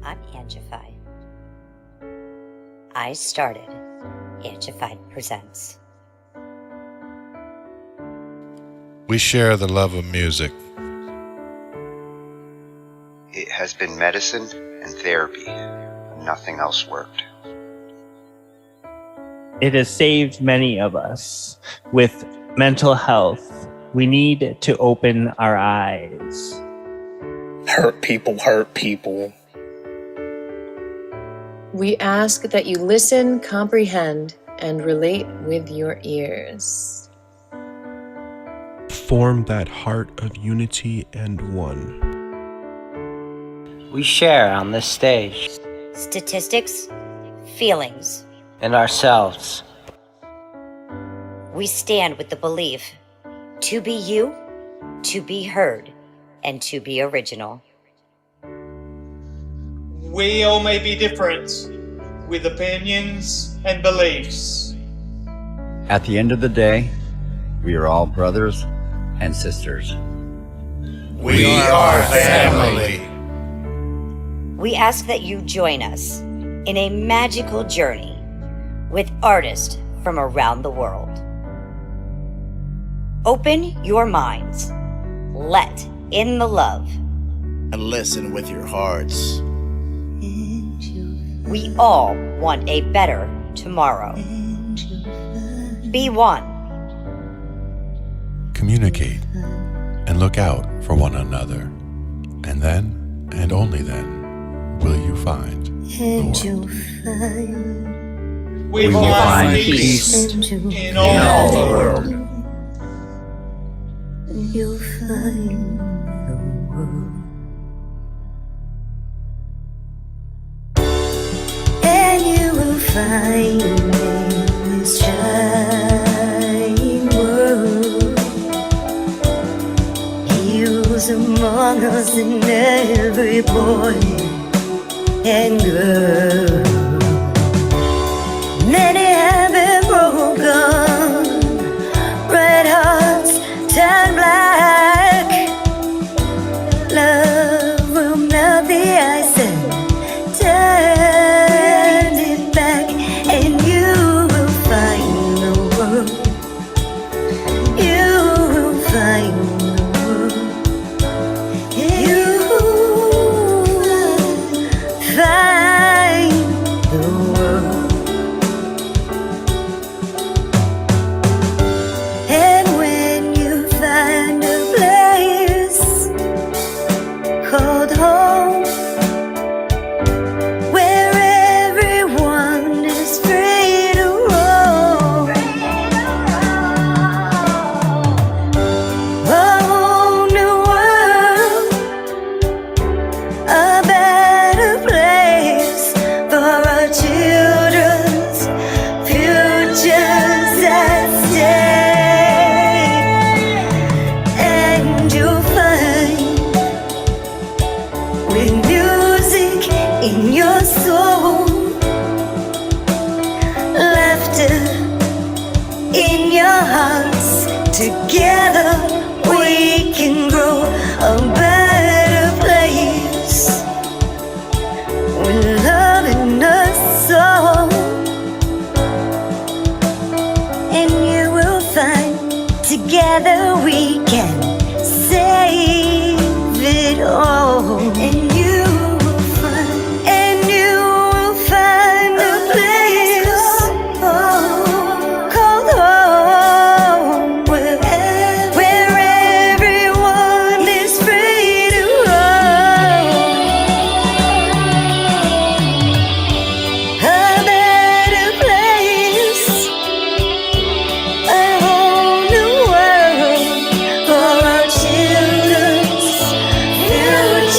I'm Angified. I started Angified Presents. We share the love of music. It has been medicine and therapy. Nothing else worked. It has saved many of us. With mental health, we need to open our eyes. Hurt people hurt people. We ask that you listen, comprehend, and relate with your ears. Form that heart of unity and one. We share on this stage. Statistics, feelings. And ourselves. We stand with the belief to be you, to be heard, and to be original. We all may be different, with opinions and beliefs. At the end of the day, we are all brothers and sisters. We are family. We ask that you join us in a magical journey with artists from around the world. Open your minds, let in the love, and listen with your hearts. We all want a better tomorrow. Be one. Communicate and look out for one another. And then, and only then, will you find the world. We will find peace in all the world. You'll find the world. And you will find in this shining world. He was among us in every boy and girl. Many have been broken, red hearts turn black. Love will melt the ice and turn it back, and you will find the world. You will find the world. You will find the world. And when you find a place called home, where everyone is free to roam, a whole new world, a better place for our children's futures at stake. And you'll find, with music in your soul, laughter in your hearts, together we can grow a better place, with love in us all. And you will find, together we can save it all. And you will find, and you will find a place called home, where everyone is free to roam, a better place, a whole new world for our children's future.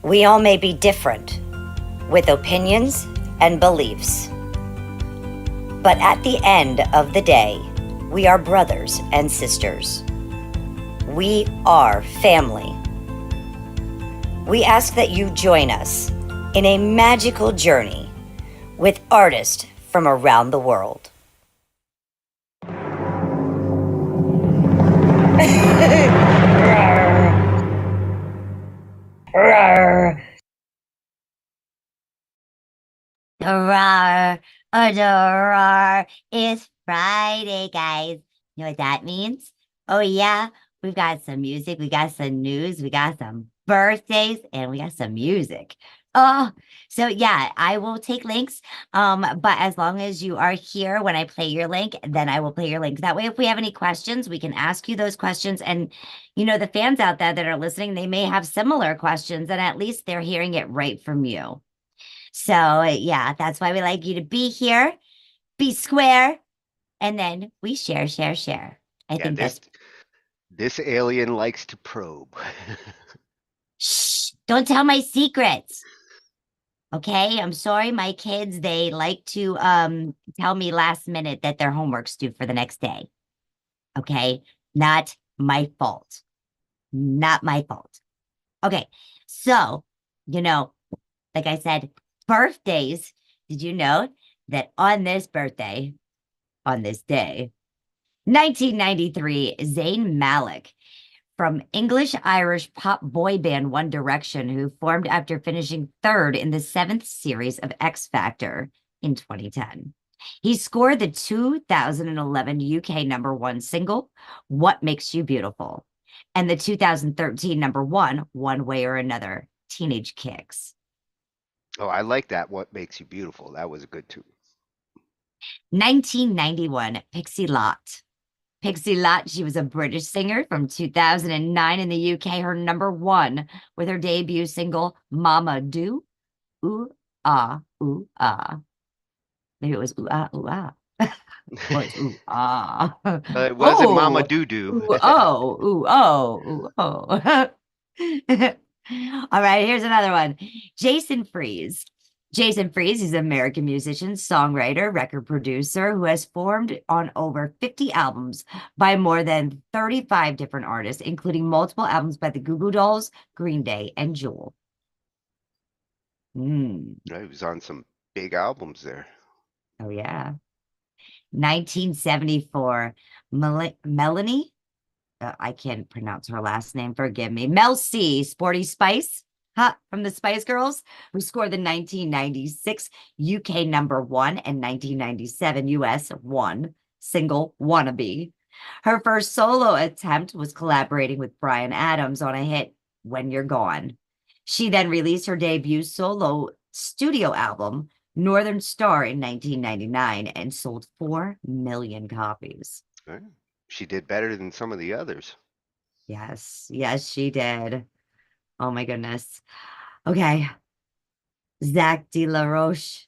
We all may be different, with opinions and beliefs. But at the end of the day, we are brothers and sisters. We are family. We ask that you join us in a magical journey with artists from around the world. Hurrah! Hurrah! It's Friday, guys. You know what that means? Oh, yeah. We've got some music, we got some news, we got some birthdays, and we got some music. Oh, so yeah, I will take links. But as long as you are here when I play your link, then I will play your link. That way, if we have any questions, we can ask you those questions. And the fans out there that are listening, they may have similar questions, and at least they're hearing it right from you. So yeah, that's why we like you to be here, be square, and then we share. I think this alien likes to probe. Shh, don't tell my secrets. Okay, I'm sorry, my kids, they like to tell me last minute that their homework's due for the next day. Okay, not my fault. Not my fault. Okay, so, like I said, birthdays. Did you know that on this day, 1993, Zayn Malik from English-Irish pop boy band One Direction, who formed after finishing third in the 7th series of X Factor in 2010. He scored the 2011 UK #1 single, What Makes You Beautiful, and the 2013 #1, One Way or Another, Teenage Kicks. Oh, I like that. What Makes You Beautiful. That was a good tune. 1991, Pixie Lott. Pixie Lott, she was a British singer from 2009 in the UK, her #1 with her debut single, Mama Do. Ooh, ah, ooh, ah. Maybe it was ooh, ah, ooh, ah. Or it's ooh, ah. It wasn't Mama Doo Doo. Ooh, oh, ooh, oh, ooh, oh. All right, here's another one. Jason Freeze. Jason Freeze is an American musician, songwriter, record producer who has formed on over 50 albums by more than 35 different artists, including multiple albums by the Goo Goo Dolls, Green Day, and Jewel. He was on some big albums there. Oh, yeah. 1974, Melanie, I can't pronounce her last name, forgive me, Mel C, Sporty Spice, from the Spice Girls, who scored the 1996 UK #1 and 1997 US 1 single, Wannabe. Her first solo attempt was collaborating with Bryan Adams on a hit, When You're Gone. She then released her debut solo studio album, Northern Star, in 1999 and sold 4 million copies. She did better than some of the others. Yes, she did. Oh my goodness. Okay. Zach De La Roche,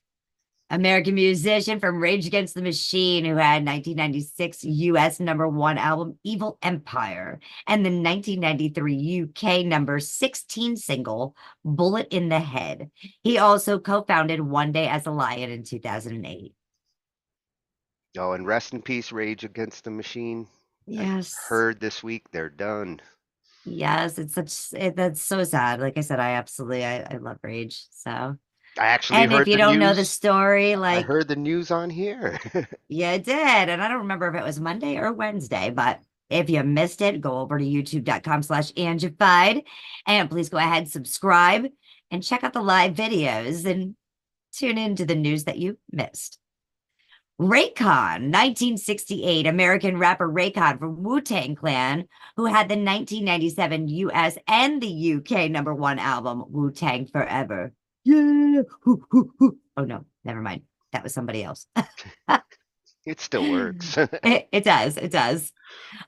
American musician from Rage Against the Machine, who had 1996 US #1 album, Evil Empire, and the 1993 UK #16 single, Bullet in the Head. He also co-founded One Day as a Lion in 2008. Oh, and rest in peace, Rage Against the Machine. Yes. I heard this week they're done. Yes, that's so sad. Like I said, I love Rage. So I actually and heard if you the don't know news- the story, I heard the news on here. Yeah, it did. And I don't remember if it was Monday or Wednesday, but if you missed it, go over to youtube.com/Angified and please go ahead, subscribe and check out the live videos and tune into the news that you missed. Raycon, 1968, American rapper Raycon from Wu-Tang Clan, who had the 1997 US and the UK #1 album, Wu-Tang Forever. Yeah. Oh, no, never mind. That was somebody else. It still works. It does.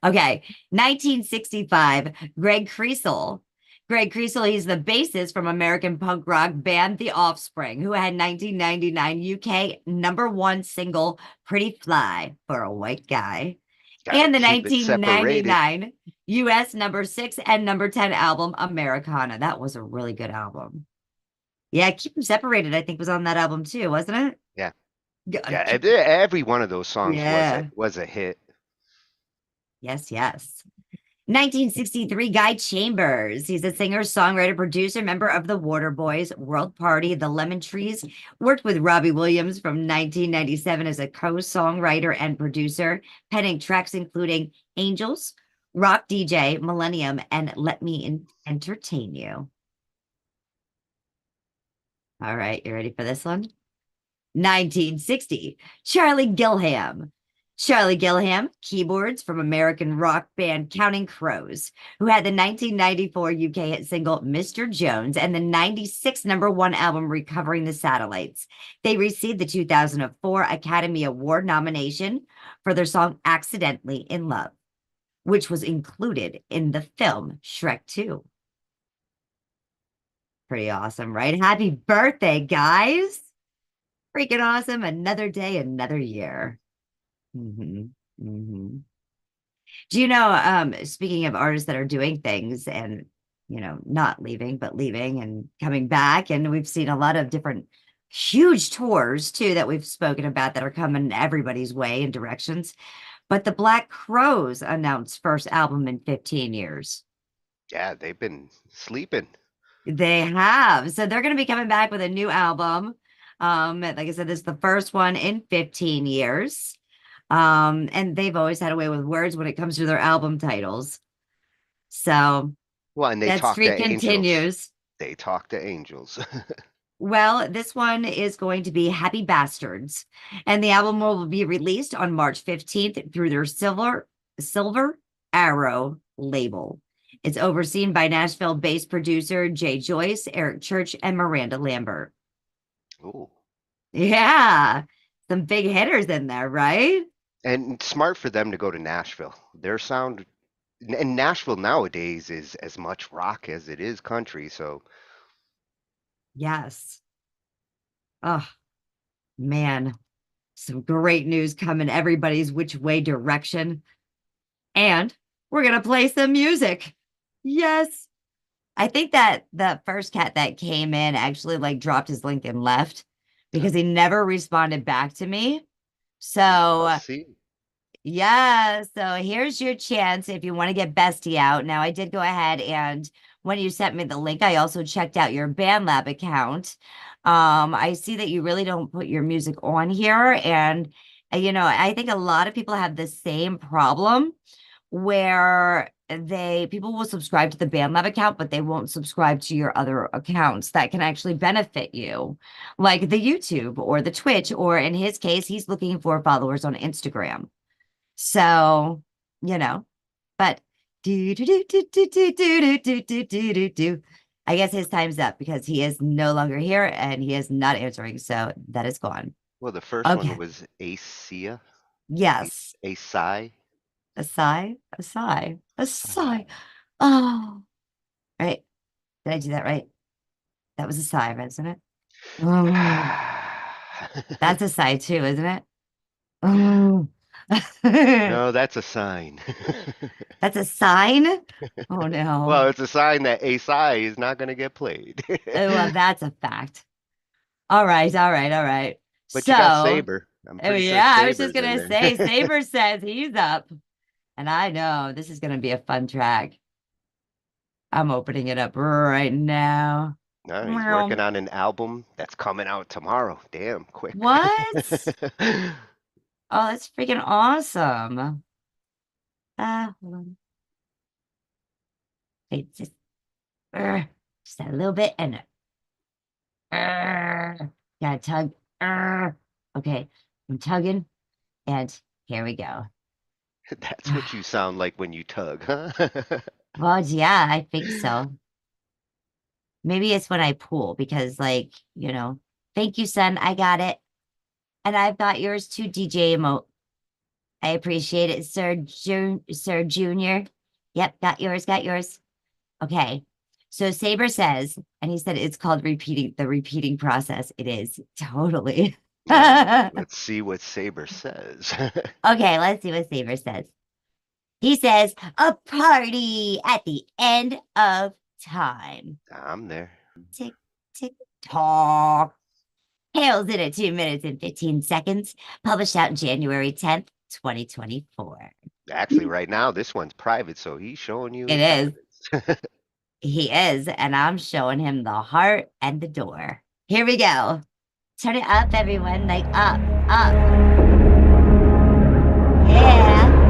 Okay, 1965, Greg Creasel. Greg Creasel, he's the bassist from American punk rock band The Offspring, who had 1999 UK #1 single, Pretty Fly for a White Guy. Gotta And the keep it separated. 1999 US number 6 and number 10 album, Americana. That was a really good album. Yeah, Keep Them Separated, I think, was on that album too, wasn't it? Yeah. Yeah. Yeah, every one of those songs Yeah. was a hit. Yes, yes. 1963, Guy Chambers. He's a singer, songwriter, producer, member of the Waterboys, World Party, the Lemon Trees. Worked with Robbie Williams from 1997 as a co-songwriter and producer, penning tracks including Angels, Rock DJ, Millennium, and Let Me Entertain You. All right, you ready for this one? 1960, Charlie Gilham. Charlie Gilham, keyboards from American rock band Counting Crows, who had the 1994 UK hit single Mr. Jones and the 96 #1 album Recovering the Satellites. They received the 2004 Academy Award nomination for their song Accidentally in Love, which was included in the film Shrek 2. Pretty awesome, right? Happy birthday, guys! Freaking awesome. Another day, another year. Do you know, speaking of artists that are doing things and, you know, not leaving, but leaving and coming back, and we've seen a lot of different huge tours too that we've spoken about that are coming everybody's way and directions. But the Black Crowes announced first album in 15 years. Yeah, they've been sleeping. They have. So they're going to be coming back with a new album. Like I said, this is the first one in 15 years. And they've always had a way with words when it comes to their album titles. So well, and they that talk streak to continues. Angels. They talk to angels. Well, this one is going to be Happy Bastards, and the album will be released on March 15th through their Silver Arrow label. It's overseen by Nashville-based producer Jay Joyce, Eric Church, and Miranda Lambert. Ooh. Yeah, some big hitters in there, right? And smart for them to go to Nashville. Their sound, and Nashville nowadays is as much rock as it is country, so. Yes. Oh, man. Some great news coming everybody's which way direction. And we're going to play some music. Yes. I think that the first cat that came in actually like dropped his link and left because he never responded back to me. So, yeah. So here's your chance if you want to get Bestie out. Now, I did go ahead and when you sent me the link, I also checked out your BandLab account. I see that you really don't put your music on here. And, you know, I think a lot of people have the same problem where people will subscribe to the BandLab account, but they won't subscribe to your other accounts that can actually benefit you, like the YouTube or the Twitch, or in his case, he's looking for followers on Instagram. So, you know, but I guess his time's up because he is no longer here and he is not answering. So that is gone. Well, the first one was Acia. Yes. A sigh. A sigh, a sigh, a sigh. Oh, right. Did I do that right? That was a sigh, isn't it? That's a sigh too, isn't it? Oh. No, that's a sign. That's a sign? Oh, no. Well, it's a sign that a sigh is not going to get played. Well, that's a fact. All right, all right, all right. But you got Saber. I'm pretty sure I was just Saber's going to say, Saber says he's up. And I know this is going to be a fun track. I'm opening it up right now. No, he's working on an album that's coming out tomorrow. Damn, quick. What? Oh, that's freaking awesome. Hold on. Wait, just a little bit and gotta tug. Okay, I'm tugging, and here we go. That's what you sound like when you tug, huh? Well, yeah, I think so. Maybe it's when I pull because, like, you know, thank you, son. I got it. And I've got yours too, DJ Emote. I appreciate it, Sir Junior. Yep, got yours, got yours. Okay. So Saber says, and he said it's called the repeating process. It is totally. Let's see what Saber says. Okay, let's see what Saber says. He says, a party at the end of time. I'm there. Tick, tick, tock. Hails in at 2 minutes and 15 seconds. Published out January 10th, 2024. Actually, right now, this one's private, so he's showing you It his is. diamonds. He is, and I'm showing him the heart and the door. Here we go. Turn it up, everyone. Like up, up. Yeah.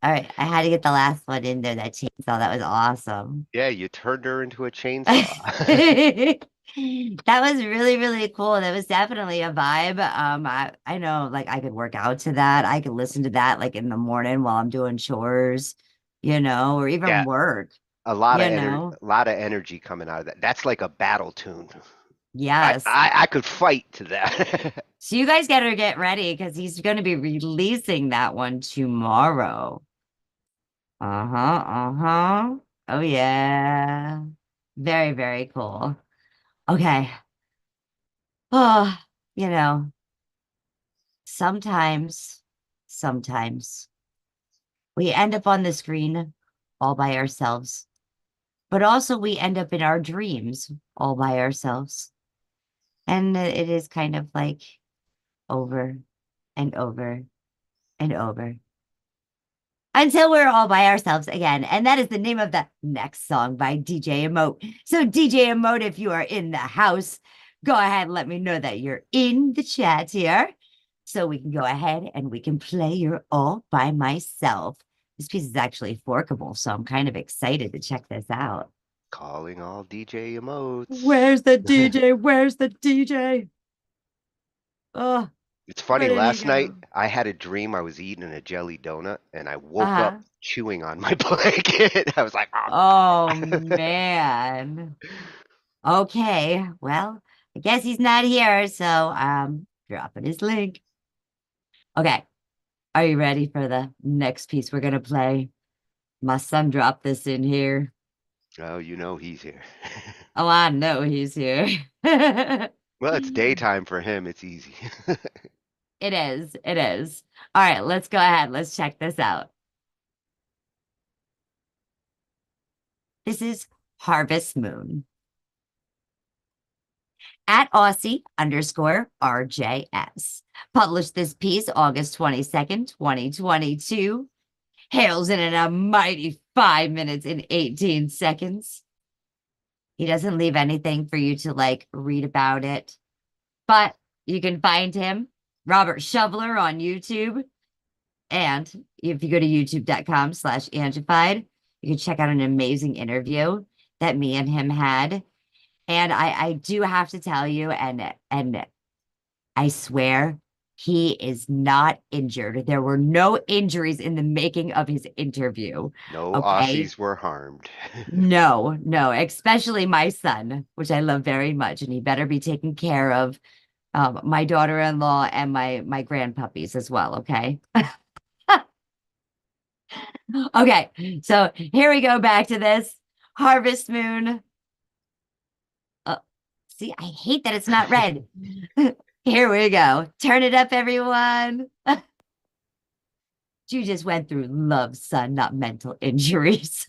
All right, I had to get the last one in there. That chainsaw, that was awesome. Yeah, you turned her into a chainsaw. That was really, really cool. That was definitely a vibe. I know, like, I could work out to that. I could listen to that like in the morning while I'm doing chores, or even Yeah, work. a lot of a lot of energy coming out of that. That's like a battle tune. Yes. I could fight to that. So you guys gotta get ready because he's going to be releasing that one tomorrow. Oh yeah. Very, very cool. Okay. Oh, sometimes we end up on the screen all by ourselves, but also we end up in our dreams all by ourselves. And it is kind of like over and over and over until we're all by ourselves again. And that is the name of the next song by DJ Emote. So DJ Emote, if you are in the house, go ahead and let me know that you're in the chat here. So we can go ahead and we can play You're All By Myself. This piece is actually forkable, so I'm kind of excited to check this out. Calling all DJ emotes. Where's the DJ? Where's the DJ? Oh, it's funny. Last night I had a dream I was eating a jelly donut, and I woke up chewing on my blanket. I was like, oh man. Okay, well, I guess he's not here, so dropping his link. Okay, are you ready for the next piece we're gonna play? My son dropped this in here. Oh, you know he's here. Oh, I know he's here. Well, it's daytime for him. It's easy. It is. It is. All right, let's go ahead. Let's check this out. This is Harvest Moon. At Aussie_RJS. Published this piece August 22nd, 2022. Hails in a mighty 5 minutes and 18 seconds. He doesn't leave anything for you to like read about it. But you can find him, Robert Shoveler, on YouTube. And if you go to youtube.com/Angified, you can check out an amazing interview that me and him had. And I do have to tell you, and I swear he is not injured. There were no injuries in the making of his interview. No Okay? Aussies were harmed. No, especially my son, which I love very much, and he better be taking care of my daughter-in-law and my grandpuppies as well. Okay. Okay, so here we go back to this Harvest Moon. See, I hate that it's not red. Here we go. Turn it up, everyone. You just went through love, son, not mental injuries.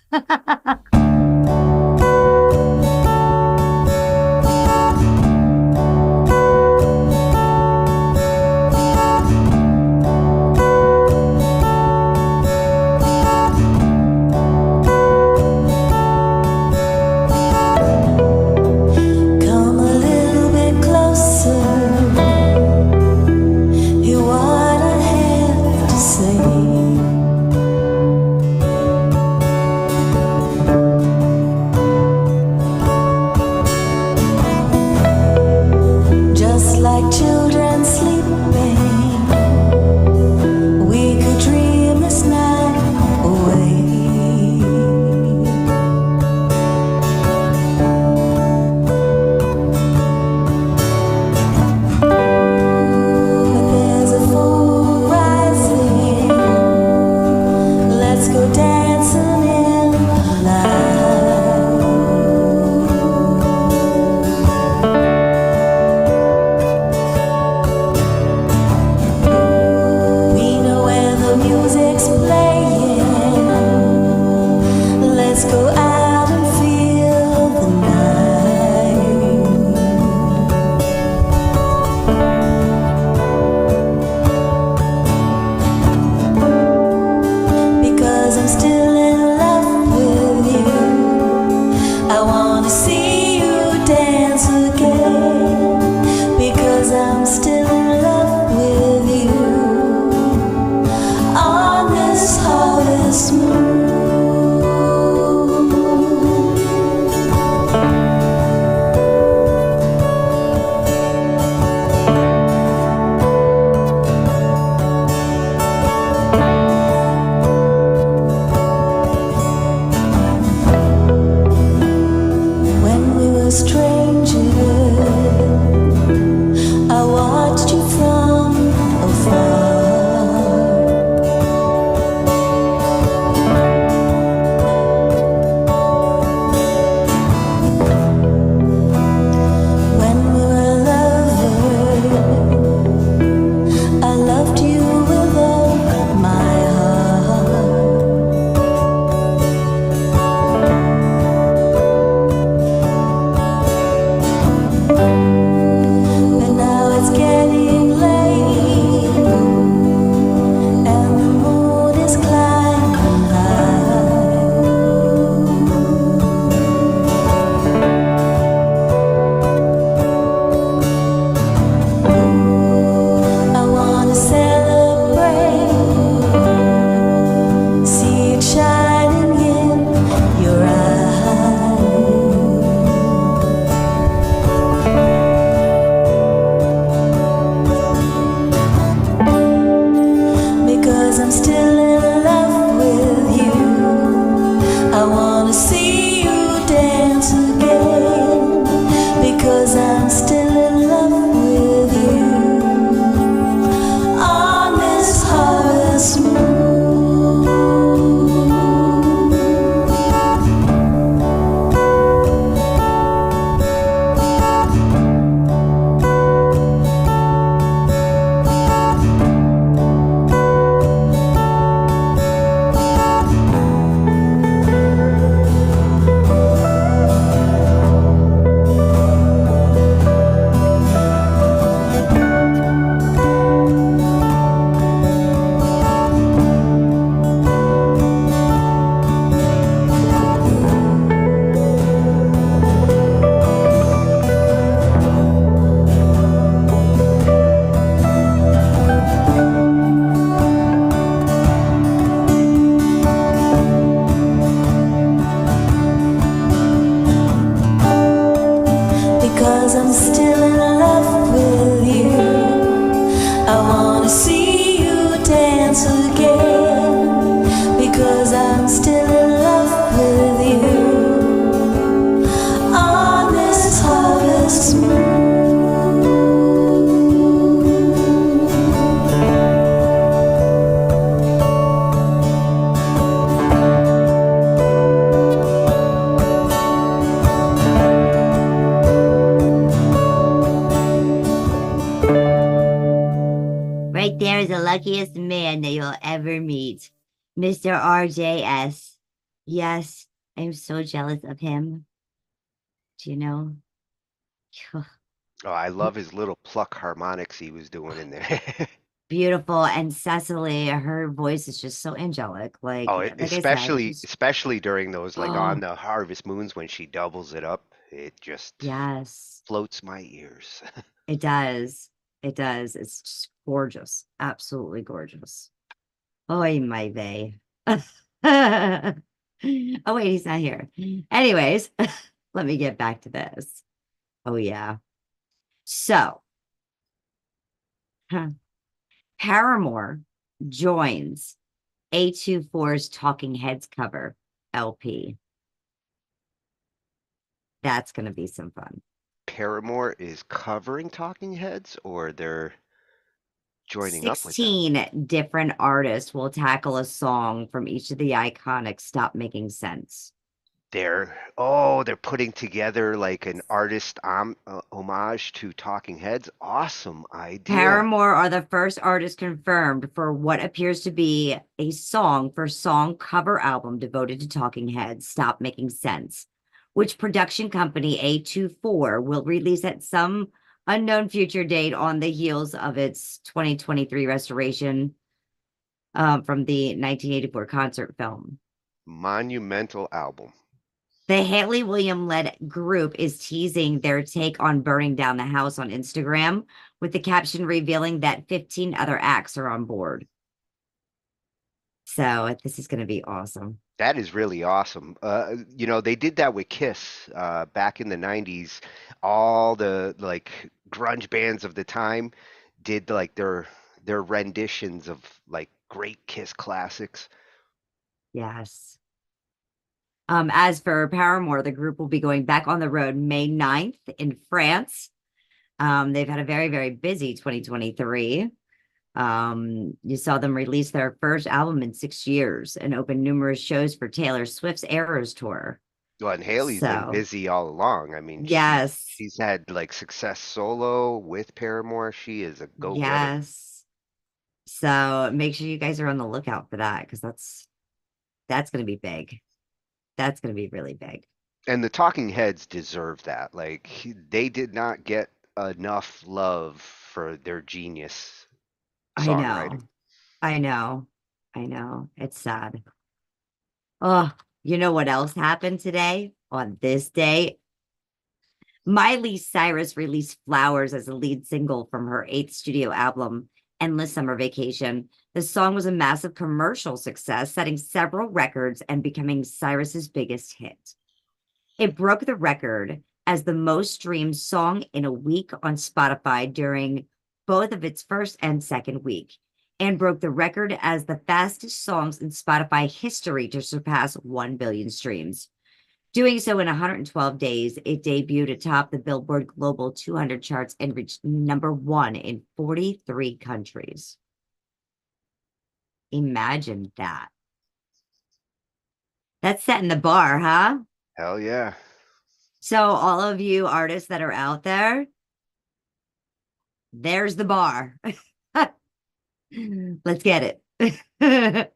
luckiest man that you'll ever meet, Mr. RJS. Yes, I'm so jealous of him. Do you know? Oh, I love his little pluck harmonics he was doing in there. Beautiful. And Cecily, her voice is just so angelic. Oh, Like I said, she's especially during those like on oh the Harvest Moons when she doubles it up, it just yes, floats my ears. it does. It does. It's just gorgeous. Absolutely gorgeous. Oy my vey. Oh wait, he's not here. Anyways, let me get back to this. Oh yeah. So Paramore joins A24's Talking Heads cover LP. That's going to be some fun. Paramore is covering Talking Heads, or they're joining up with them? 16 different artists will tackle a song from each of the iconic Stop Making Sense. They're putting together like an artist homage to Talking Heads. Awesome idea. Paramore are the first artist confirmed for what appears to be a song for song cover album devoted to Talking Heads, Stop Making Sense, which production company A24 will release at some unknown future date on the heels of its 2023 restoration from the 1984 concert film. Monumental album. The Haley Williams-led group is teasing their take on burning down the house on Instagram, with the caption revealing that 15 other acts are on board. So this is going to be awesome. That is really awesome. They did that with Kiss back in the 90s. All the like grunge bands of the time did like their renditions of like great Kiss classics. Yes. As for Paramore, the group will be going back on the road May 9th in France. They've had a very, very busy 2023. You saw them release their first album in 6 years and open numerous shows for Taylor Swift's Eras tour. Well, and Haley's been busy all along. I mean, yes, she's had like success solo with Paramore. She is a go-getter. Yes. So make sure you guys are on the lookout for that, because that's going to be big. That's going to be really big. And the Talking Heads deserve that. Like they did not get enough love for their genius songwriting. I know. It's sad. Oh, you know what else happened today on this day? Miley Cyrus released Flowers as a lead single from her 8th studio album, Endless Summer Vacation. The song was a massive commercial success, setting several records and becoming Cyrus's biggest hit. It broke the record as the most streamed song in a week on Spotify during both of its first and second week, and broke the record as the fastest songs in Spotify history to surpass 1 billion streams. Doing so in 112 days, it debuted atop the Billboard Global 200 charts and reached #1 in 43 countries. Imagine that. That's setting the bar, huh? Hell yeah. So all of you artists that are out there, there's the bar. Let's get it.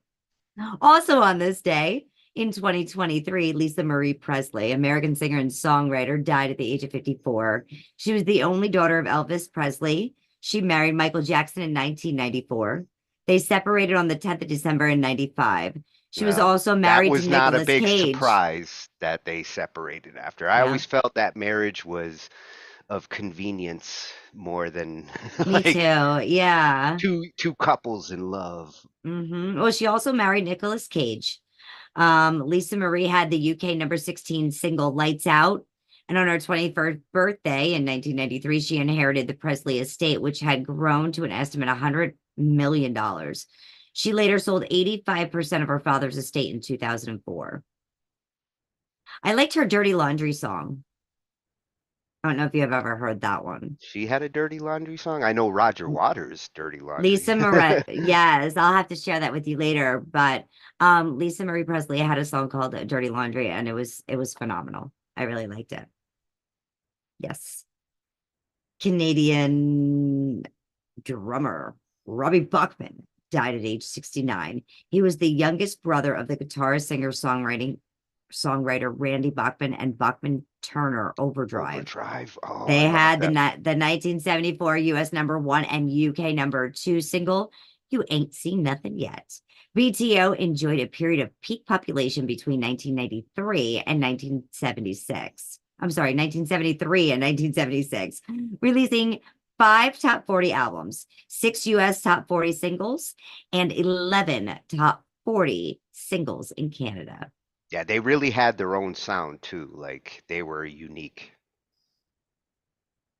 Also on this day, in 2023, Lisa Marie Presley, American singer and songwriter, died at the age of 54. She was the only daughter of Elvis Presley. She married Michael Jackson in 1994. They separated on the 10th of December in 95. She was also married to Nicolas Cage. That was not a big surprise that they separated after. I always felt that marriage was of convenience more than Me too. Yeah. Two couples in love. Well, she also married Nicolas Cage. Lisa Marie had the UK #16 single Lights Out, and on her 21st birthday in 1993, she inherited the Presley estate, which had grown to an estimate $100 million. She later sold 85% of her father's estate in 2004. I liked her Dirty Laundry song. I don't know if you have ever heard that one. She had a Dirty Laundry song? I know Roger Waters' Dirty Laundry. Lisa Marie, yes, I'll have to share that with you later. But Lisa Marie Presley had a song called Dirty Laundry, and it was phenomenal. I really liked it. Yes. Canadian drummer Robbie Bachman died at age 69. He was the youngest brother of the guitarist, singer, songwriter Randy Bachman and Bachman Turner Overdrive. Oh, They I love had that. the 1974 US #1 and UK #2 single, You Ain't Seen Nothing Yet. BTO enjoyed a period of peak population between 1993 and 1976. I'm sorry, 1973 and 1976, releasing 5 top 40 albums, 6 US top 40 singles, and 11 top 40 singles in Canada. Yeah, they really had their own sound too. Like they were unique.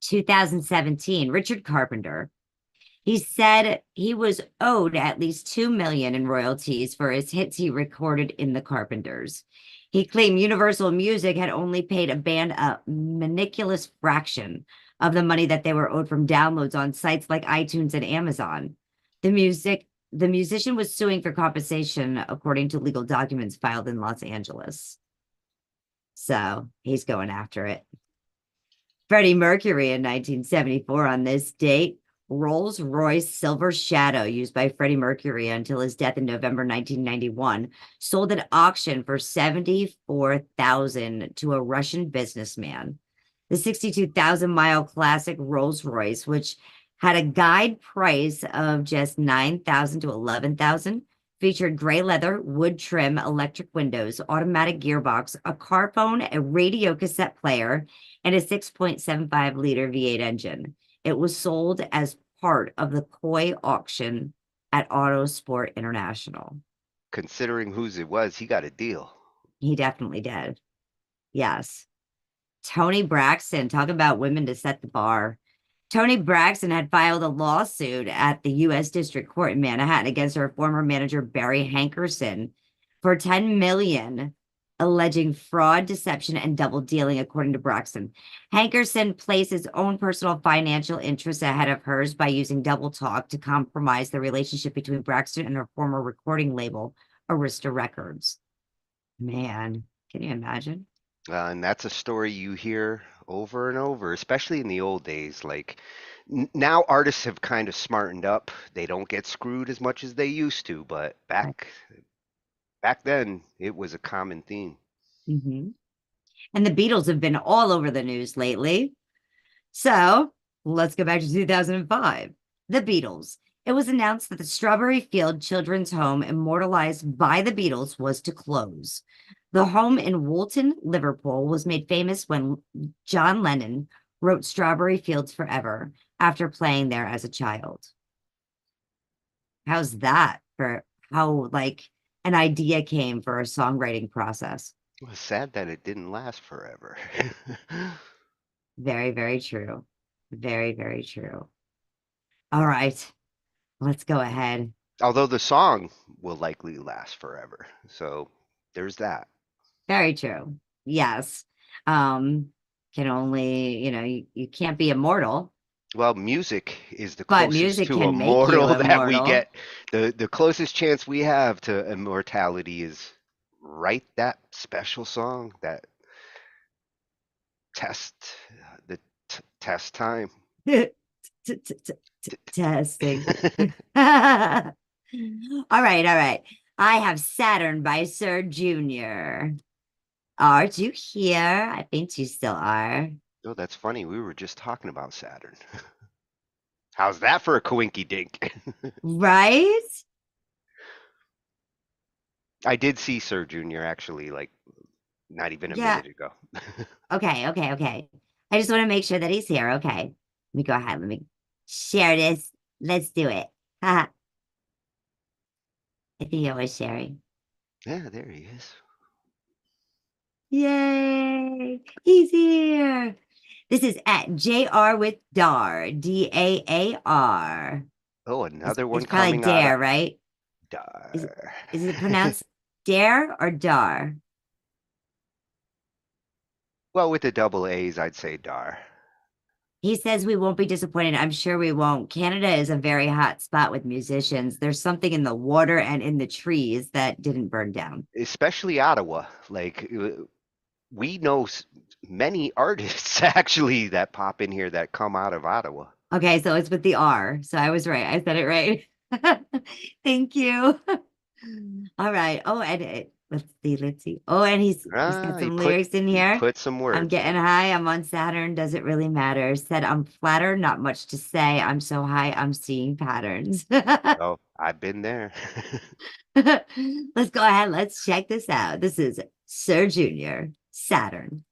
2017, Richard Carpenter. He said he was owed at least $2 million in royalties for his hits he recorded in the Carpenters. He claimed Universal Music had only paid a band a minuscule fraction of the money that they were owed from downloads on sites like iTunes and Amazon. The musician was suing for compensation, according to legal documents filed in Los Angeles. So he's going after it. Freddie Mercury in 1974 on this date. Rolls-Royce Silver Shadow, used by Freddie Mercury until his death in November 1991, sold at auction for $74,000 to a Russian businessman. The 62,000-mile classic Rolls-Royce, which had a guide price of just $9,000 to $11,000, featured gray leather, wood trim, electric windows, automatic gearbox, a car phone, a radio cassette player, and a 6.75-liter V8 engine. It was sold as part of the Koi auction at Autosport International. Considering whose it was, he got a deal. He definitely did. Yes. Toni Braxton, talk about women to set the bar. Toni Braxton had filed a lawsuit at the U.S. District Court in Manhattan against her former manager, Barry Hankerson, for $10 million, alleging fraud, deception, and double dealing, according to Braxton. Hankerson placed his own personal financial interests ahead of hers by using double talk to compromise the relationship between Braxton and her former recording label, Arista Records. Man, can you imagine? And that's a story you hear over and over, especially in the old days. Like now artists have kind of smartened up. They don't get screwed as much as they used to, but back then it was a common theme. Mm-hmm. And the Beatles have been all over the news lately. So let's go back to 2005. The Beatles. It was announced that the Strawberry Field Children's Home, immortalized by the Beatles, was to close. The home in Woolton, Liverpool, was made famous when John Lennon wrote Strawberry Fields Forever after playing there as a child. How's that for how, like, an idea came for a songwriting process? It was sad that it didn't last forever. Very, very true. Very, very true. All right, let's go ahead. Although the song will likely last forever. So there's that. Very true. Yes. Can only, you can't be immortal. Well, music is the But closest music to can make you immortal that we immortal. get. The closest chance we have to immortality is write that special song, that test, the test time. Testing. All right. I have Saturn by Sir Junior. Aren't you here? I think you still are. Oh, that's funny. We were just talking about Saturn. How's that for a coinky dink? Right? I did see Sir Junior actually, like not even a minute ago. Okay. I just want to make sure that he's here. Okay. Let me go ahead. Let me share this. Let's do it. I think I was sharing. Yeah, there he is. Yay! He's here. This is at JR with Dar, DAAR. Oh, another one it's probably coming Dare, out. right? Dar. Is it pronounced Dare or Dar? Well, with the double A's, I'd say Dar. He says we won't be disappointed. I'm sure we won't. Canada is a very hot spot with musicians. There's something in the water and in the trees that didn't burn down. Especially Ottawa. Like, we know many artists actually that pop in here that come out of Ottawa. Okay, so it's with the R. So I was right. I said it right. Thank you. All right. Oh, and let's see. Oh, and he's got He some lyrics in here. put some I'm words getting in. high. I'm on Saturn. Does it really matter? Said I'm flattered. Not much to say. I'm so high. I'm seeing patterns. Oh, I've been there. Let's go ahead. Let's check this out. This is Sir Junior, Saturn.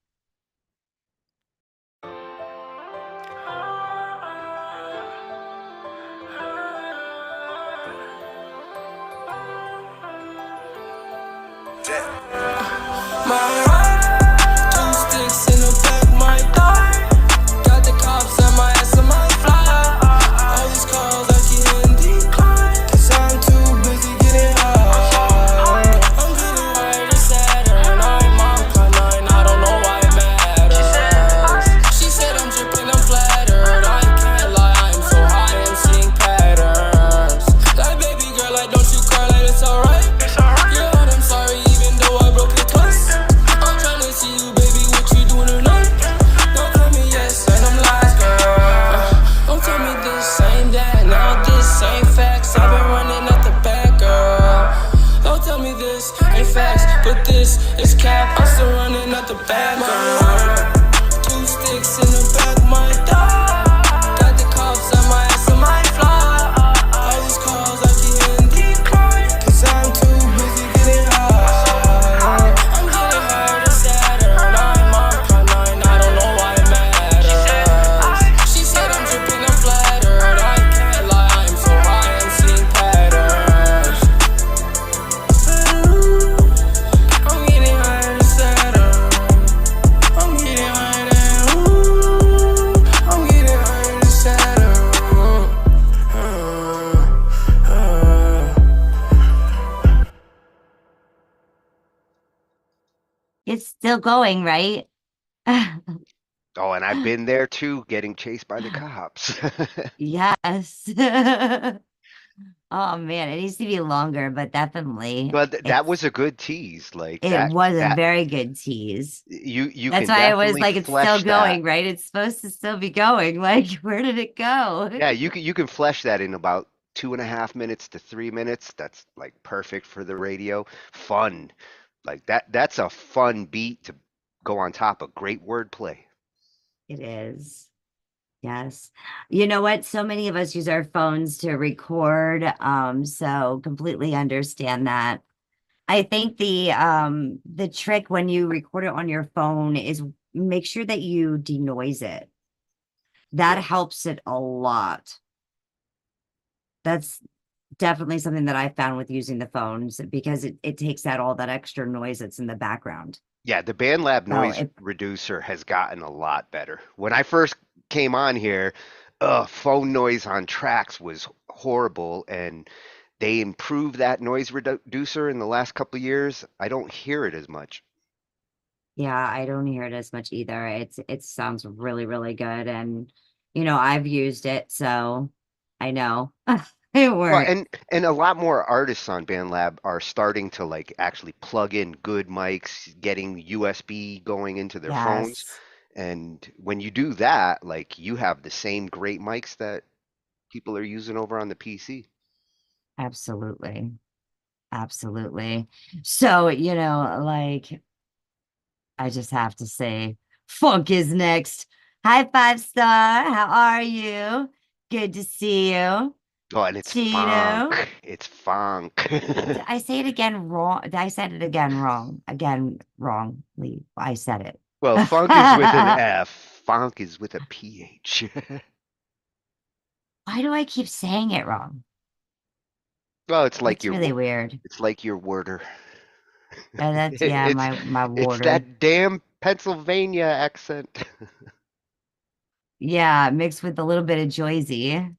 My heart, two sticks in the back, my thigh. Got the cops on my ass and my fly. All these calls I can't decline, 'cause I'm too busy getting high. I'm getting higher than Saturn. I'm on cloud nine, I don't know why it matters. She said I'm dripping, I'm flattered. I can't lie, I'm so high, I'm seeing patterns. Like baby girl, like don't you cry, like it's alright. Yeah, I'm sorry, even though I broke it twice. I'm tryna see you, baby, what you doing tonight? Don't tell me yes, and I'm last, girl. Don't tell me this ain't that, now this ain't facts. I've been running out the back, girl. Don't tell me this ain't facts, but this is cap. I'm still running out the back, girl. Two sticks in the back, my thigh. Got the cops on my ass and my fly. All these calls I can't decline, 'cause I'm too busy getting high. I'm getting higher than Saturn. I'm on cloud nine, I don't know why it matters. She said I'm dripping, I'm flattered. I can't lie, I'm so high, I'm seeing patterns. I'm getting higher than Saturn. I'm getting higher than, I'm getting higher than Saturn. It's still going, right? Oh, and I've been there too, getting chased by the cops. Yes. Oh man, it needs to be longer, but definitely But that was a good tease. Like it that was a that very good tease. you That's can why I was definitely like, it's still flesh that. going, right? It's supposed to still be going. Like, where did it go? Yeah, you can flesh that in about 2.5 minutes to 3 minutes. That's like perfect for the radio. Fun. Like that's a fun beat to go on top of great wordplay. It is. Yes. You know what? So many of us use our phones to record. So completely understand that. I think the trick when you record it on your phone is make sure that you denoise it. That helps it a lot. That's definitely something that I found with using the phones because it takes out all that extra noise that's in the background. Yeah, the BandLab So noise reducer has gotten a lot better. When I first came on here, phone noise on tracks was horrible, and they improved that noise reducer in the last couple of years. I don't hear it as much. yeah, I don't hear it as much either. It sounds really, really good. And I've used it, so I know it Well, works. and a lot more artists on BandLab are starting to like actually plug in good mics, getting USB going into their phones. Yes, And when you do that, like you have the same great mics that people are using over on the PC. absolutely. Absolutely. So, like I just have to say, Funk is next. Hi, 5 star. How are you? Good to see you. Oh, and it's Chino. funk. It's funk. Did I say it again wrong? I said it again wrong. Again, wrongly. I said it. Well, funk is with an F. Funk is with a PH. Why do I keep saying it wrong? Well, it's like That's your really weird. it's like your worder. That's yeah, It's my it's water. that damn Pennsylvania accent. Yeah, mixed with a little bit of Joyzy.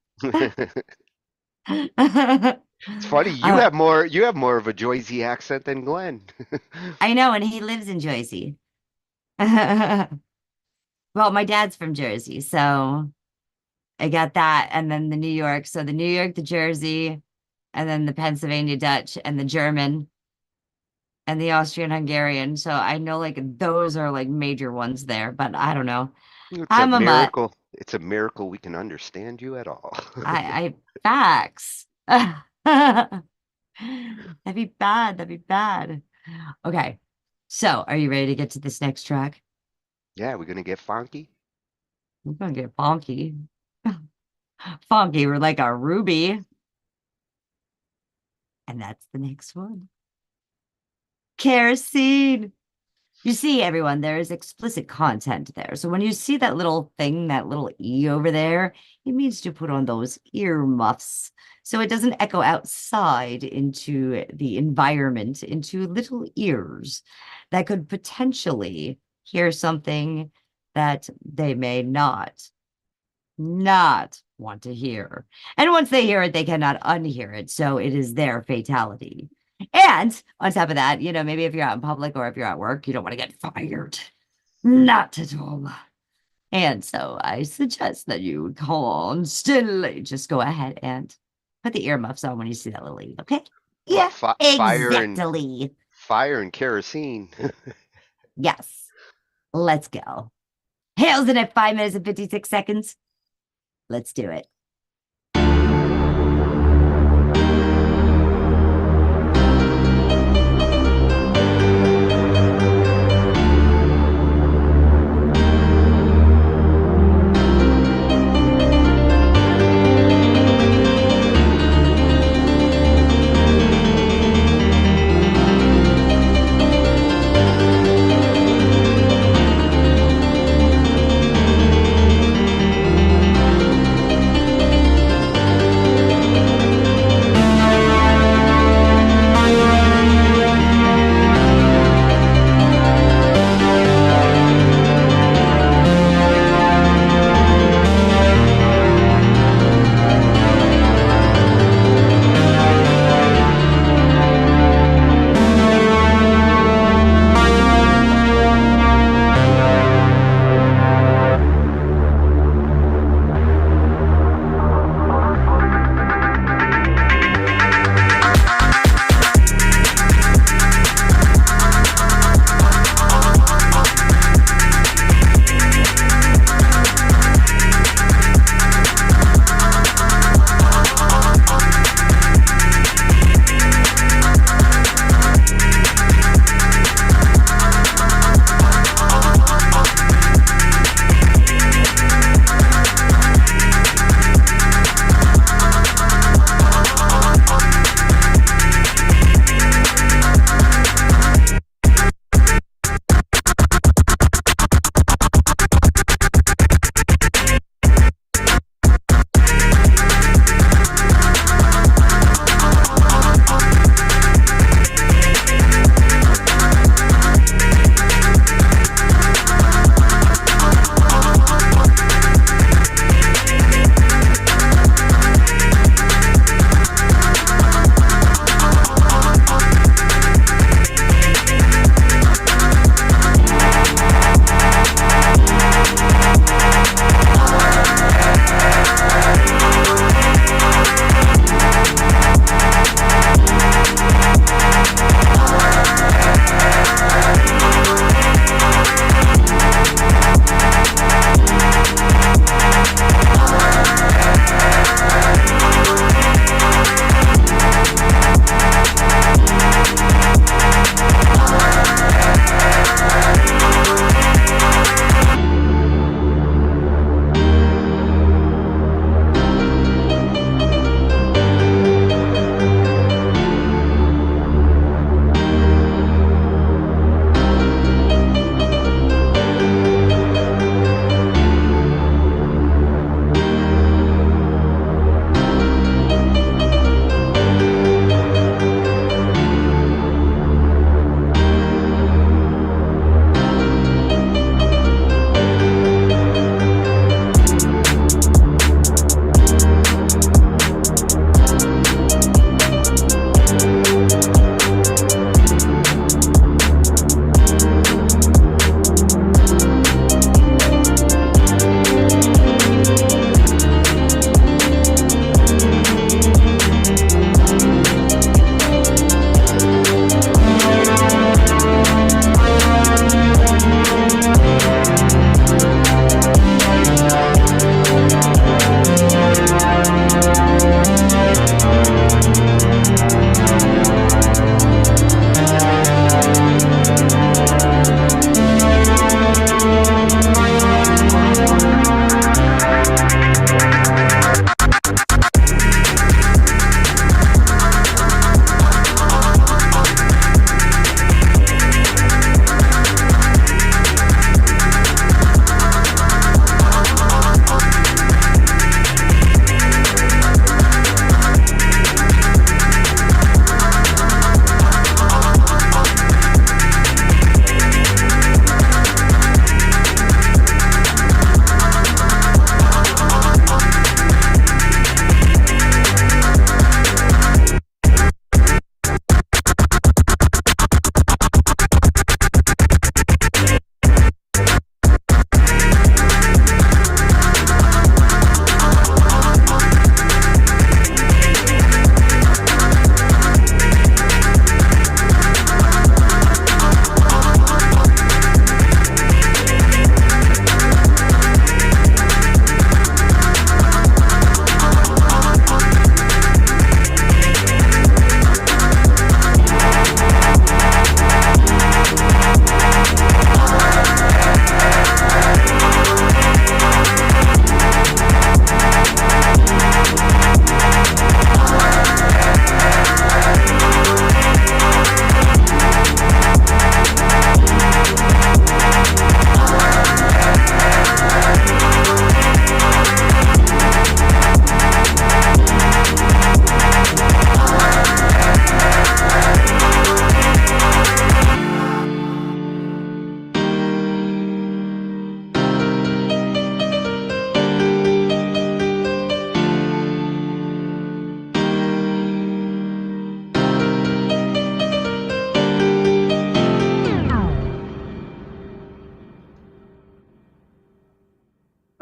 It's funny, Uh, you have more of a Joyzy accent than Glenn. I know, and he lives in Jersey. Well, my dad's from Jersey, so I got that, and then the New York. So the New York, the Jersey, and then the Pennsylvania Dutch, and the German, and the Austrian Hungarian. So I know like those are like major ones there, but I don't know. It's a I'm a mutt. miracle. It's a miracle we can understand you at all. I facts. That'd be bad. That'd be bad. Okay. So, are you ready to get to this next track? Yeah, we're gonna get funky. We're gonna get funky. Funky, we're like a ruby. And that's the next one. Kerosene. You see, everyone, there is explicit content there. So when you see that little thing, that little E over there, it means to put on those ear muffs so it doesn't echo outside into the environment, into little ears that could potentially hear something that they may not want to hear. And once they hear it, they cannot unhear it. So it is their fatality. And on top of that, maybe if you're out in public or if you're at work, you don't want to get fired. Not at all. And so I suggest that you constantly just go ahead and put the earmuffs on when you see that little E, okay? Yeah, exactly. Fire and kerosene. Yes. Let's go. Hails in at 5 minutes and 56 seconds. Let's do it.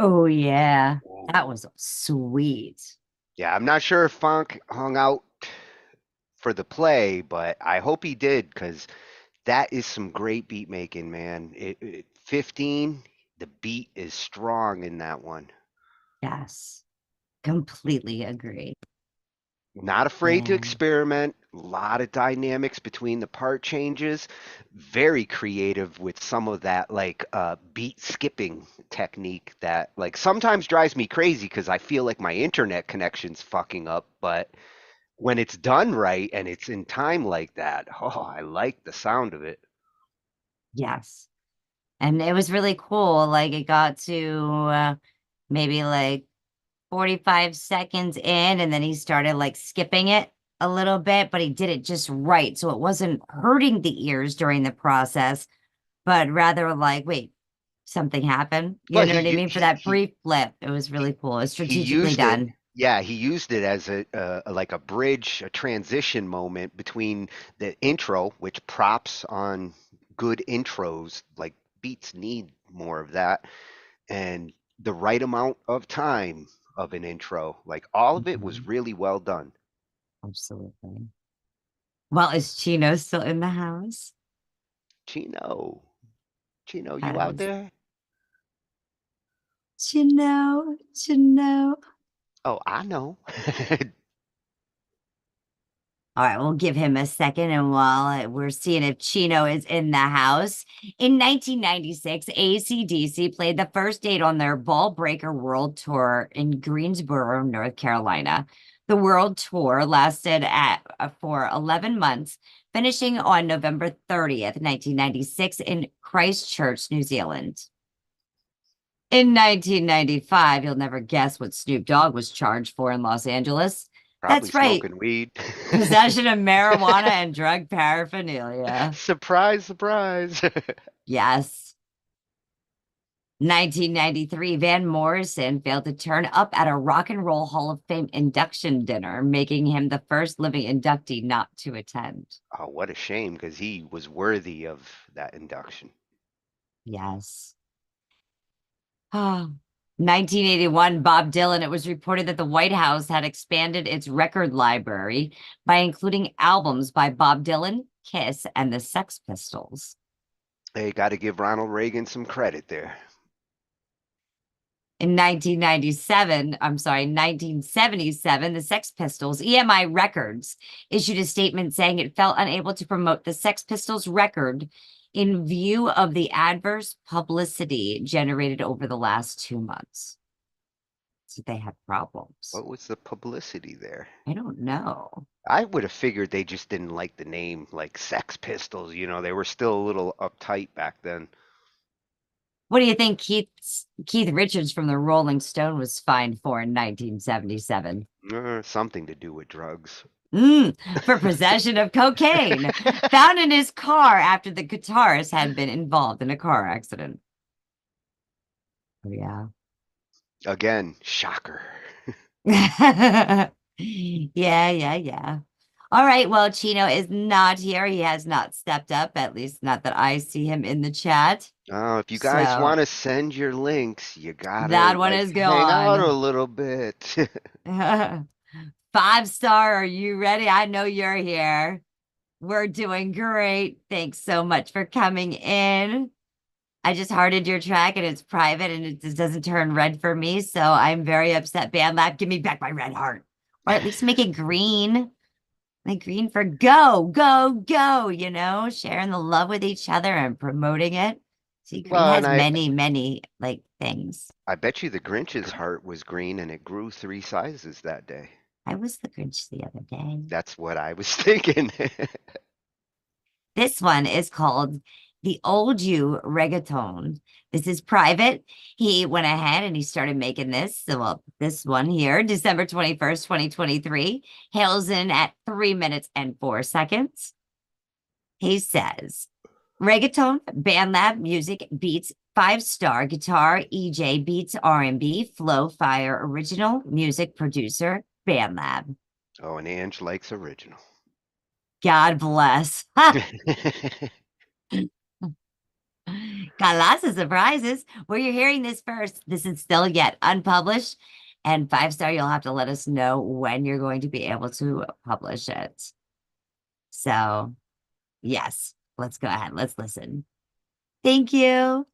Oh, yeah. That was sweet. Yeah, I'm not sure if Funk hung out for the play, but I hope he did because that is some great beat making, man. 15, the beat is strong in that one. Yes. Completely agree. Not afraid to Yeah. experiment. A lot of dynamics between the part changes. Very creative with some of that like beat skipping technique that like sometimes drives me crazy because I feel like my internet connection's fucking up. But when it's done right and it's in time like that, oh, I like the sound of it. Yes. And it was really cool. Like it got to maybe like 45 seconds in, and then he started like skipping it a little bit, but he did it just right. So it wasn't hurting the ears during the process, but rather like, wait, something happened. You Well, know what I mean? For that brief flip, it was really cool. It's he strategically used it. done. Yeah, he used it as like a bridge, a transition moment between the intro, which props on good intros, like beats need more of that, and the right amount of time of an intro. Like all of it was Mhm. really well done. Absolutely. Well, is Chino still in the house? Chino, Chino, you out Yes. there? Chino. Oh, I know. All right, we'll give him a second. And while we're seeing if Chino is in the house, in 1996, AC/DC played the first date on their Ball Breaker World Tour in Greensboro, North Carolina. The world tour lasted for 11 months, finishing on November 30th, 1996, in Christchurch, New Zealand. In 1995, you'll never guess what Snoop Dogg was charged for in Los Angeles. Probably That's right. smoking weed. Possession of marijuana and drug paraphernalia. Surprise, surprise. Yes. 1993, Van Morrison failed to turn up at a Rock and Roll Hall of Fame induction dinner, making him the first living inductee not to attend. Oh, what a shame because he was worthy of that induction. Yes. 1981, Bob Dylan. It was reported that the White House had expanded its record library by including albums by Bob Dylan, Kiss, and the Sex Pistols. They got to give Ronald Reagan some credit there. In 1977, the Sex Pistols, EMI Records, issued a statement saying it felt unable to promote the Sex Pistols record in view of the adverse publicity generated over the last 2 months. So they had problems. What was the publicity there? I don't know. I would have figured they just didn't like the name, like Sex Pistols. You know, they were still a little uptight back then. What do you think Keith Richards from the Rolling Stone was fined for in 1977? Something to do with drugs. For possession of cocaine found in his car after the guitarist had been involved in a car accident. Oh, yeah. Again, shocker. Yeah. All right. Well, Chino is not here. He has not stepped up, at least not that I see him in the chat. Oh, if you guys want to send your links, you gotta that one is hang out gone. a little bit. 5-star, are you ready? I know you're here. We're doing great. Thanks so much for coming in. I just hearted your track and it's private and it just doesn't turn red for me. So I'm very upset. BandLab, give me back my red heart. Or at least make it green. Like green for go, you know, sharing the love with each other and promoting it. See, green Well, has and many like things. I bet you the Grinch's heart was green and it grew 3 sizes that day. I was the Grinch the other day. That's what I was thinking. This one is called The Old You Reggaeton. This is private. He went ahead and he started making this. So, well, this one here, December 21st, 2023, hails in at 3 minutes and 4 seconds. He says, reggaeton, BandLab, music, beats, 5-star, guitar, EJ, beats, R&B, Flow, Fire, original, music, producer, BandLab. Oh, and Ange likes original. God bless. Got lots of surprises. Where you're hearing this first, this is still yet unpublished. And 5-star, you'll have to let us know when you're going to be able to publish it. So, yes, let's go ahead. Let's listen. Thank you.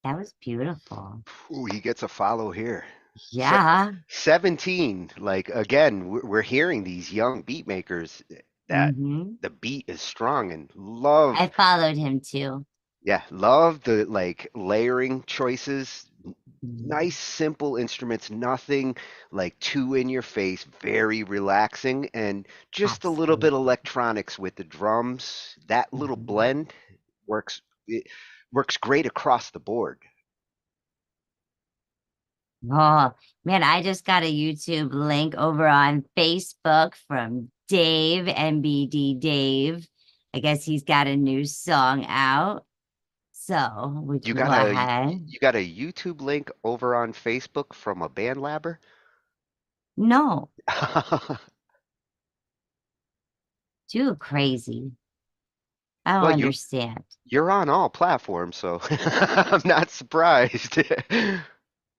That was beautiful. Ooh, he gets a follow here. Yeah. 17. Like, again, we're hearing these young beat makers that Mm-hmm. the beat is strong and love. I followed him too. Yeah, love the like layering choices. Mm-hmm. Nice, simple instruments, nothing like too in your face, very relaxing, and just a little bit of Absolutely. electronics with the drums. That little Mm-hmm. blend works it works great across the board. Oh, man, I just got a YouTube link over on Facebook from Dave, MBD Dave. I guess he's got a new song out. So we You can go got a ahead. you got a YouTube link over on Facebook from a band labber? No, too crazy. I don't Well, understand. you're on all platforms, so I'm not surprised.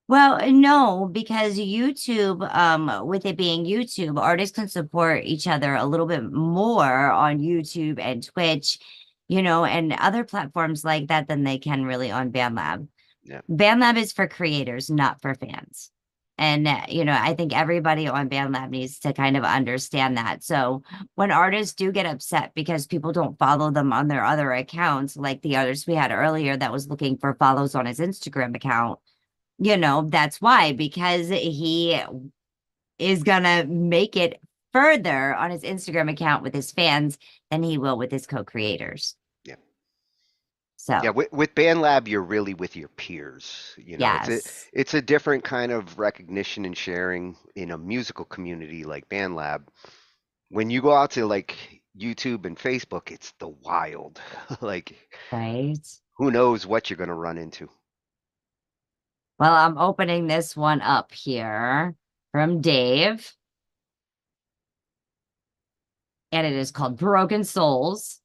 Well, no, because YouTube, with it being YouTube, artists can support each other a little bit more on YouTube and Twitch, and other platforms like that than they can really on BandLab. Yeah. BandLab is for creators, not for fans. And, I think everybody on BandLab needs to kind of understand that. So when artists do get upset because people don't follow them on their other accounts, like the others we had earlier that was looking for follows on his Instagram account, that's why, because he is gonna make it further on his Instagram account with his fans than he will with his co-creators. Yeah. So yeah, with BandLab, you're really with your peers. You know, yes. it's a different kind of recognition and sharing in a musical community like BandLab. When you go out to like YouTube and Facebook, it's the wild. Like, right. Who knows what you're gonna run into? Well, I'm opening this one up here from Dave. And it is called Broken Souls.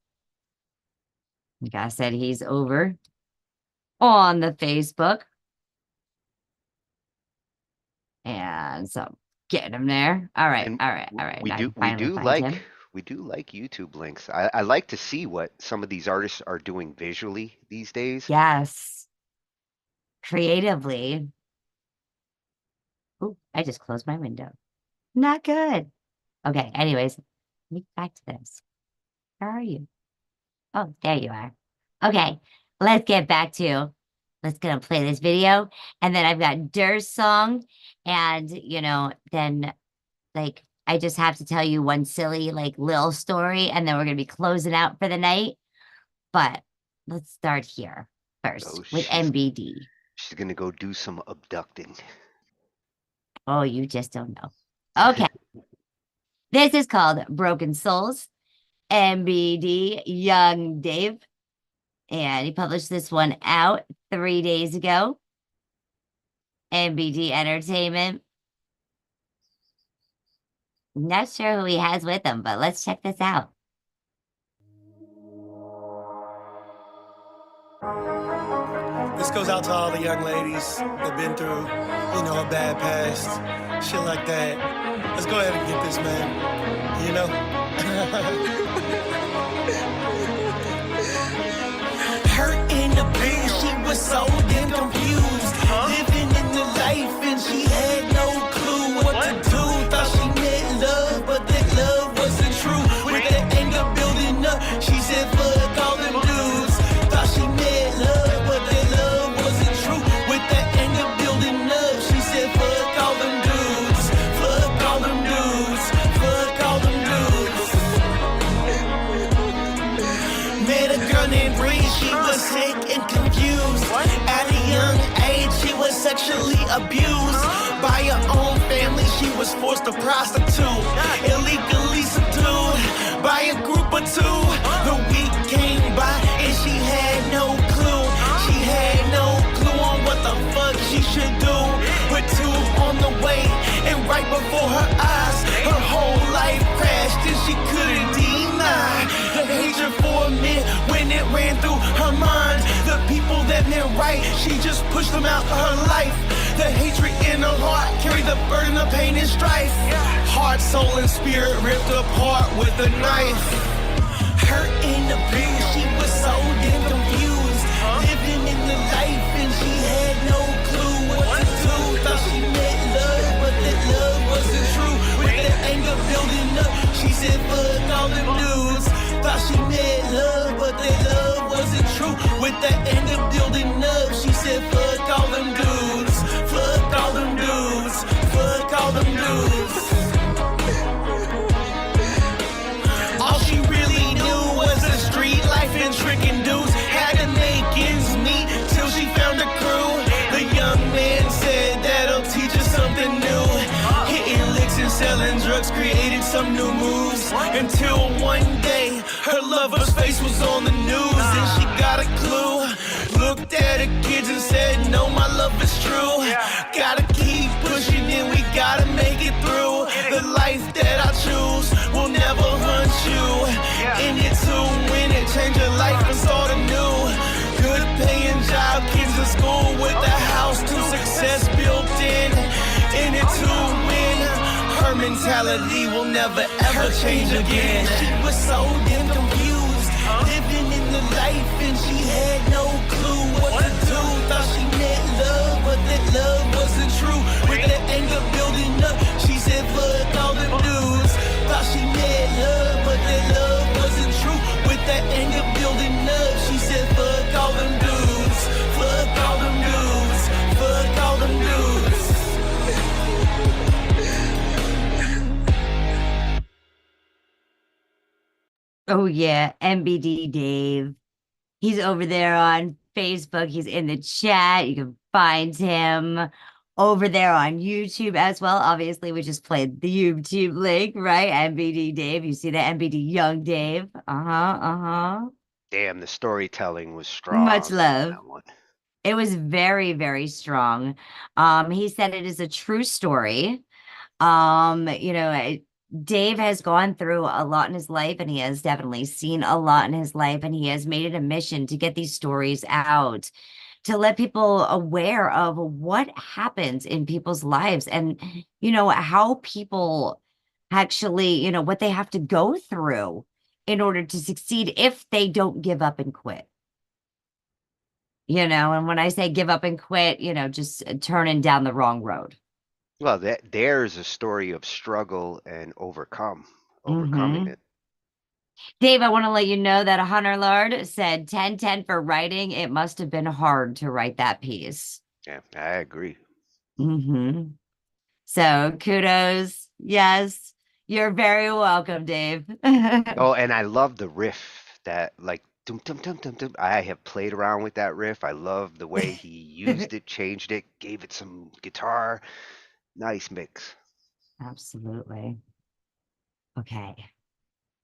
Like I said, he's over on the Facebook. And so getting him there. All right, And all right, all right. we Now I do can finally find him. we do like YouTube links. I like to see what some of these artists are doing visually these days. Yes. Creatively. Oh, I just closed my window. Not good. Okay, anyways, let me get back to this. Where are you? Oh, there you are. Okay, let's get back to, let's gonna play this video. And then I've got Dur's song. And, you know, then like, I just have to tell you one silly, like, little story. And then we're gonna be closing out for the night. But let's start here first with MBD. She's gonna go do some abducting. Oh, you just don't know. Okay. This is called Broken Souls. MBD, Young Dave. And he published this one out 3 days ago. MBD Entertainment. Not sure who he has with him, but let's check this out. This goes out to all the young ladies that been through, you know, a bad past, shit like that. Let's go ahead and get this, man. You know? Her in the bed, she was so damn confused. Living in the life and she had no clue what to do. Thought she met love, but that love wasn't true. With that anger building up, she said, fuck all them dudes. Thought she met love, but that love wasn't true. With that anger building up, she said, fuck all them dudes. Fuck all them dudes. Fuck all them dudes. Met a girl named Bree, she was sick and confused. At a young age, she was sexually abused by her own family. She was forced to prostitute, illegally subdued by a group of two. The week came by and she had no clue. She had no clue on what the fuck she should do. With two on the way, and right before her eyes, her whole life crashed and she couldn't deny the hatred for men when it ran through her mind. The people that meant right, she just pushed them out of her life. The hatred in her heart carried the burden of pain and strife. Heart, soul, and spirit ripped apart with a knife. Hurt in the bed, she was so damn confused. Living in the life and she had no clue what to do. Thought she met love, but that love wasn't true. With that anger building up, she said fuck all them dudes. Thought she met love, but that love wasn't true. With that anger building up, she said fuck all them dudes. Fuck all them dudes. Fuck all them dudes. All she really knew was the street life and tricking dudes. Had to make ends meet till she found a crew. The young man said that'll teach her something new. Hitting licks and selling drugs created some new moves. Until one day, her lover's face was on the news and she got a clue. Looked at her kids and said, no, my love is true. Gotta keep pushing and we gotta make it through. The life that I choose will never hunt you. In it to win it, change your life and start anew. Good paying job, kids in school with a house to success built in. In it to win, her mentality will never ever change again. She was so damn confused, living in the life and she had no clue what to do. Thought she met love, but that love wasn't true. With that anger building up, she said fuck all them dudes. Thought she met love, but that love wasn't true. With that anger building up, she said fuck all them dudes. Fuck all them dudes. Fuck all them dudes. Oh yeah, MBD Dave. He's over there on Facebook. He's in the chat. You can find him over there on YouTube as well. Obviously, we just played the YouTube link, right? MBD Dave. You see that MBD Young Dave. Uh-huh. Uh-huh. Damn, the storytelling was Much strong on love. that one. It was very, very strong. He said it is a true story. You know, Dave has gone through a lot in his life, and he has definitely seen a lot in his life, and he has made it a mission to get these stories out, to let people aware of what happens in people's lives and, you know, how people actually, you know, what they have to go through in order to succeed if they don't give up and quit. You know, and when I say give up and quit, you know, just turning down the wrong road. Well, there's a story of struggle and overcoming it. Dave, I want to let you know that Hunter Lard said 10-10 for writing. It must have been hard to write that piece. Yeah, I agree. So kudos. Yes, you're very welcome, Dave. Oh, and I love the riff that like dum dum dum dum dum. I have played around with that riff. I love the way he used it, changed it, gave it some guitar. Nice mix. Absolutely. Okay.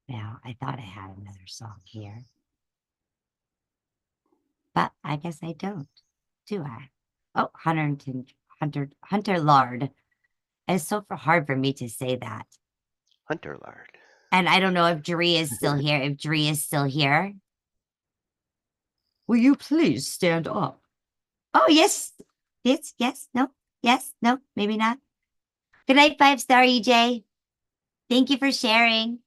Now, I thought I had another song here, but I guess I don't, do I? Oh, Hunter Lard. It's so hard for me to say that. Hunter Lard. And I don't know if Dree is still here. If Dree is still here, will you please stand up? Oh, yes. Yes. No, maybe not. Good night, 5-star EJ. Thank you for sharing.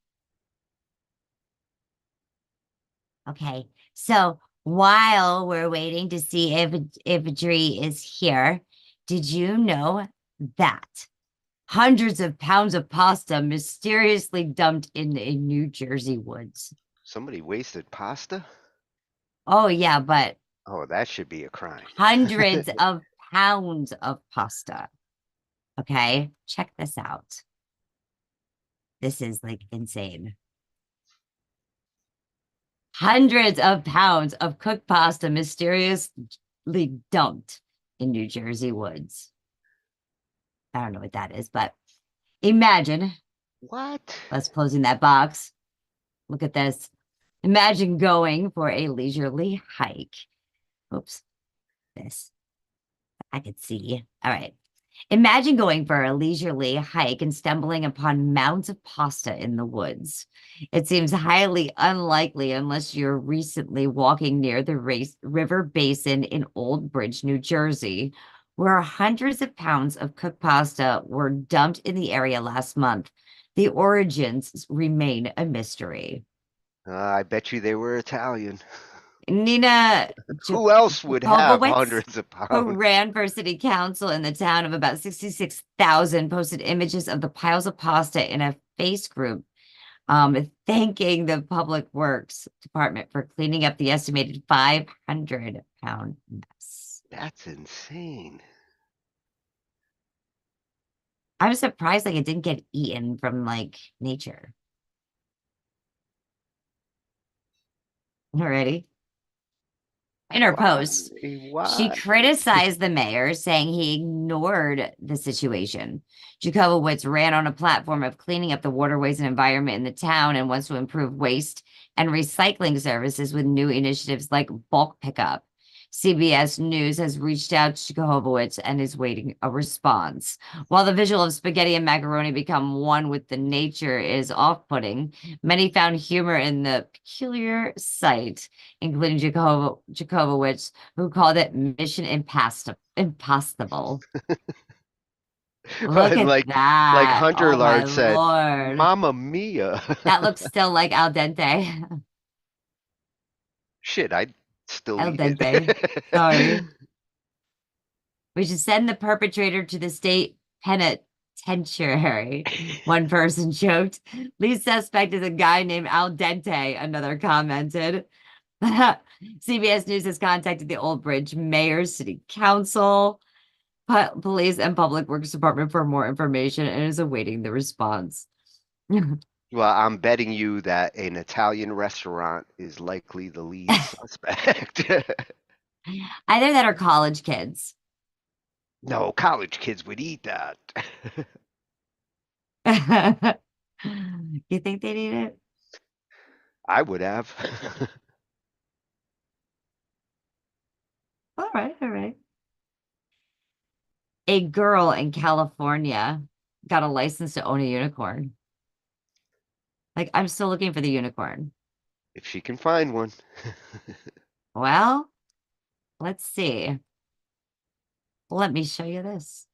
Okay, so while we're waiting to see if Dree is here, did you know that hundreds of pounds of pasta mysteriously dumped in a New Jersey woods? Somebody wasted pasta? Oh, yeah, but Oh, that should be a crime. hundreds of pounds of pasta. Okay, check this out. This is like insane. Hundreds of pounds of cooked pasta mysteriously dumped in New Jersey woods. I don't know what that is, but imagine. What? Let's closing that box. Look at this. Imagine going for a leisurely hike. Oops. This. I could see. All right. Imagine going for a leisurely hike and stumbling upon mounds of pasta in the woods. It seems highly unlikely unless you're recently walking near the river basin in Old Bridge, New Jersey, where hundreds of pounds of cooked pasta were dumped in the area last month. The origins remain a mystery. I bet you they were Italian. Nina Who else would have Jacobowitz, hundreds of who pounds? ran for city council in the town of about 66,000, posted images of the piles of pasta in a face group, thanking the Public Works Department for cleaning up the estimated 500-pound mess. That's insane. I was surprised like it didn't get eaten from like nature. Already. In her post, she criticized the mayor, saying he ignored the situation. Jacobowitz ran on a platform of cleaning up the waterways and environment in the town and wants to improve waste and recycling services with new initiatives like bulk pickup. CBS News has reached out to Jacobowitz and is waiting a response. While the visual of spaghetti and macaroni become one with the nature is off-putting, many found humor in the peculiar sight, including Jacobowitz, who called it Mission Impossible. Look at like that. Hunter Oh, my Lard said, Lord. Mamma Mia. That looks still like al dente. Shit, I'd still Al eat dente. it. Sorry. We should send the perpetrator to the state penitentiary. One person joked. Lead suspect is a guy named Al Dente, another commented. CBS News has contacted the Old Bridge Mayor, City Council, Police, and Public Works Department for more information and is awaiting the response. Well, I'm betting you that an Italian restaurant is likely the lead suspect. Either that or college kids. No, college kids would eat that. You think they'd eat it? I would have. All right, all right. A girl in California got a license to own a unicorn. Like, I'm still looking for the unicorn. If she can find one. Well, let's see. Let me show you this.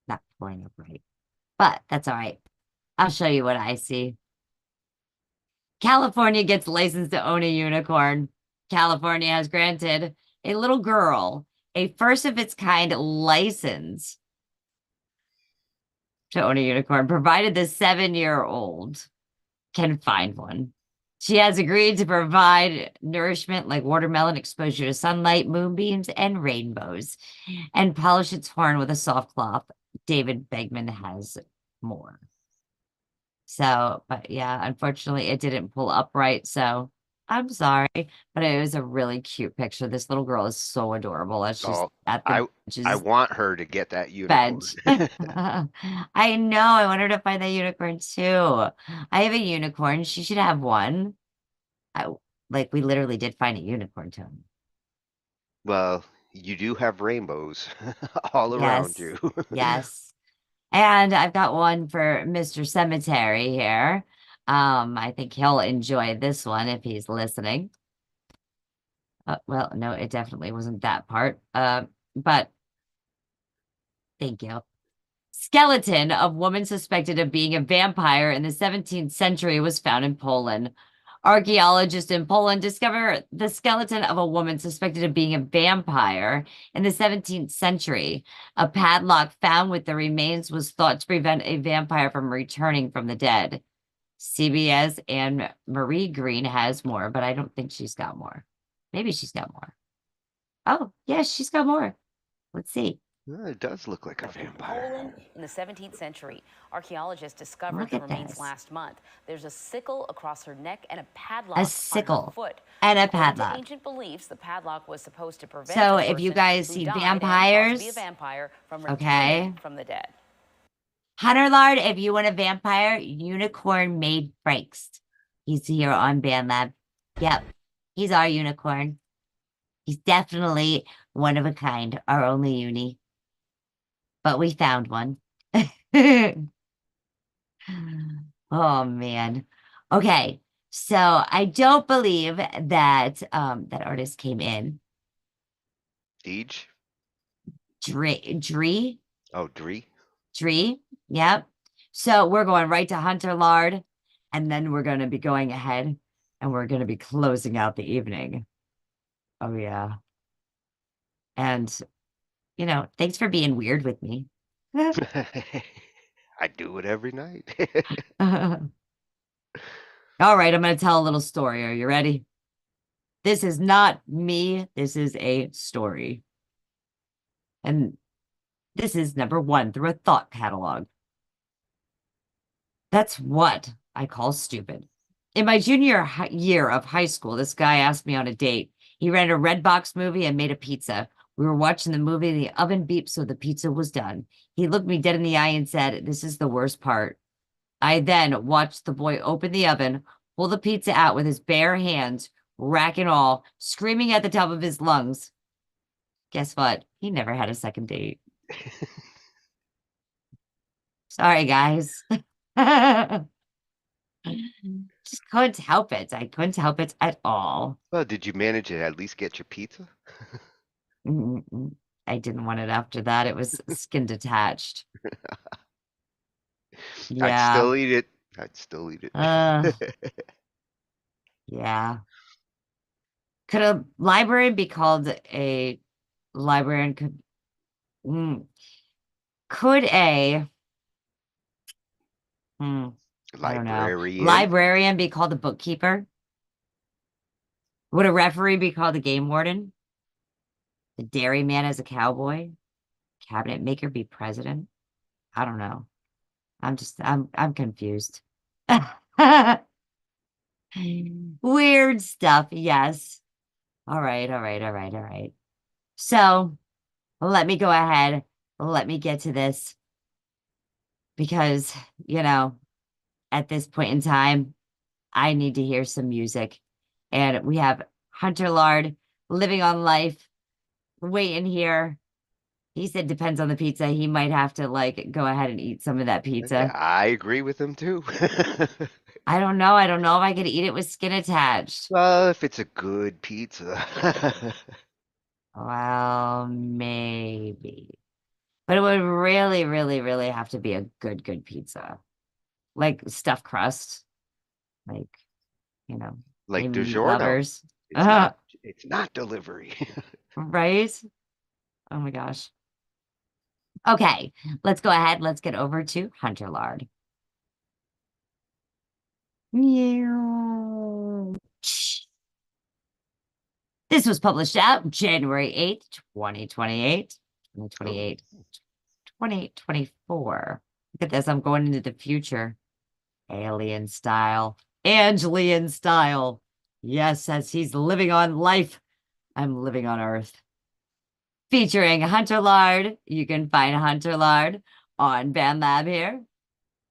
Not pulling up right, but that's all right. I'll show you what I see. California gets license to own a unicorn. California has granted a little girl a first of its kind license to own a unicorn, provided the 7-year-old can find one. She has agreed to provide nourishment like watermelon, exposure to sunlight, moonbeams, and rainbows, and polish its horn with a soft cloth. David Begman has more. So, but yeah, unfortunately, it didn't pull up right. So I'm sorry, but it was a really cute picture. This little girl is so adorable as she's at the I want her to get that unicorn. bench. I know. I want her to find that unicorn too. I have a unicorn. She should have one. We literally did find a unicorn to him. Well, you do have rainbows all around you. Yes. And I've got one for Mr. Cemetery here. I think he'll enjoy this one if he's listening. Well, no, it definitely wasn't that part. But thank you. Skeleton of woman suspected of being a vampire in the 17th century was found in Poland. Archaeologists in Poland discovered the skeleton of a woman suspected of being a vampire in the 17th century. A padlock found with the remains was thought to prevent a vampire from returning from the dead. CBS and Marie Green has more, but I don't think she's got more. Maybe she's got more. Oh, yes, she's got more. Let's see. Well, it does look like a vampire. Poland in the 17th century. Archaeologists discovered the remains last month. There's a sickle across her neck and a padlock on her foot. And a According padlock. to ancient beliefs, the padlock was supposed to prevent So a if you person guys who see died and vampires, thought to be a vampire from returning from the dead. Hunter Lard, if you want a vampire, unicorn made Franks. He's here on Band Lab. Yep, he's our unicorn. He's definitely one of a kind, our only uni. But we found one. Oh man. Okay, so I don't believe that that artist came in. Deej? Dree? Oh, Dree? Dree, yep. So we're going right to Hunter Lard, and then we're going to be going ahead, and we're going to be closing out the evening. Oh, yeah. And, you know, thanks for being weird with me. I do it every night. All right, I'm going to tell a little story. Are you ready? This is not me. This is a story. And this is number 1 through a thought catalog. That's what I call stupid. In my junior year of high school, this guy asked me on a date. He rented a Redbox movie and made a pizza. We were watching the movie, and the oven beeped, so the pizza was done. He looked me dead in the eye and said, "This is the worst part." I then watched the boy open the oven, pull the pizza out with his bare hands, rack and all, screaming at the top of his lungs. Guess what? He never had a second date. Sorry, guys. Just couldn't help it. I couldn't help it at all. Well, did you manage to at least get your pizza? I didn't want it after that. It was skin detached. Yeah. I'd still eat it. I'd still eat it. Yeah. Could a librarian be called a librarian? Could a I don't know. Librarian be called a bookkeeper? Would a referee be called a game warden? The dairyman as a cowboy? Cabinet maker be president? I don't know. I'm confused. Weird stuff. Yes. All right. All right. All right. All right. So let me go ahead. Let me get to this because, at this point in time, I need to hear some music. And we have Hunter Lard living on life, waiting here. He said depends on the pizza. He might have to go ahead and eat some of that pizza. I agree with him too. I don't know. I don't know if I could eat it with skin attached. Well, if it's a good pizza. Well, maybe. But it would really, really, really have to be a good pizza. Like stuffed crust. Like, Like maybe meat DiGiorno. lovers. It's not delivery. Right? Oh my gosh. Okay, let's go ahead. Let's get over to Hunter Lard. This was published out January 8th, 2028. 2028. 2024. Look at this. I'm going into the future. Alien style. Angelian style. Yes, as he's living on life, I'm living on Earth. Featuring Hunter Lard. You can find Hunter Lard on BandLab here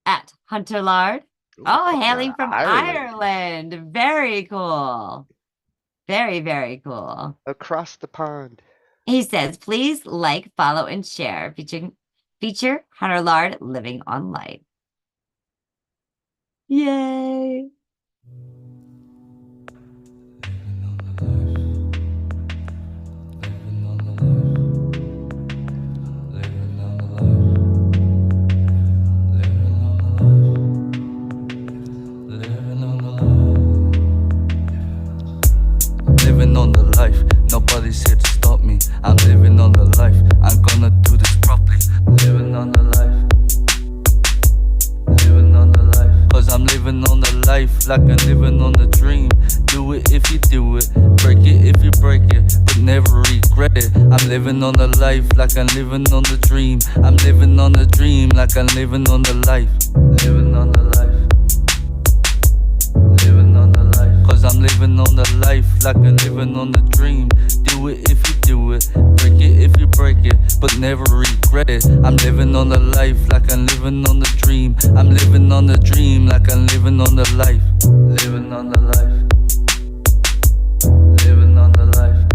at Hunter Lard. Oh, hailing from Ireland. Very cool. Very, very cool. Across the pond. He says, please like, follow, and share. Feature Hunter Lard living on light. Yay. Living on the life, nobody's here to stop me. I'm living on the life, I'm gonna do this properly. Living on the life, living on the life. Cause I'm living on the life like I'm living on the dream. Do it if you do it, break it if you break it, but never regret it. I'm living on the life like I'm living on the dream. I'm living on the dream like I'm living on the life. Living on the life. Living on the life. Cause I'm living on the life like I'm living on the dream. Do it if you do it, break it if you break it, but never regret it. I'm living on the life like I'm living on the dream. I'm living on the dream like I'm living on the life. Living on the life. Living on the life.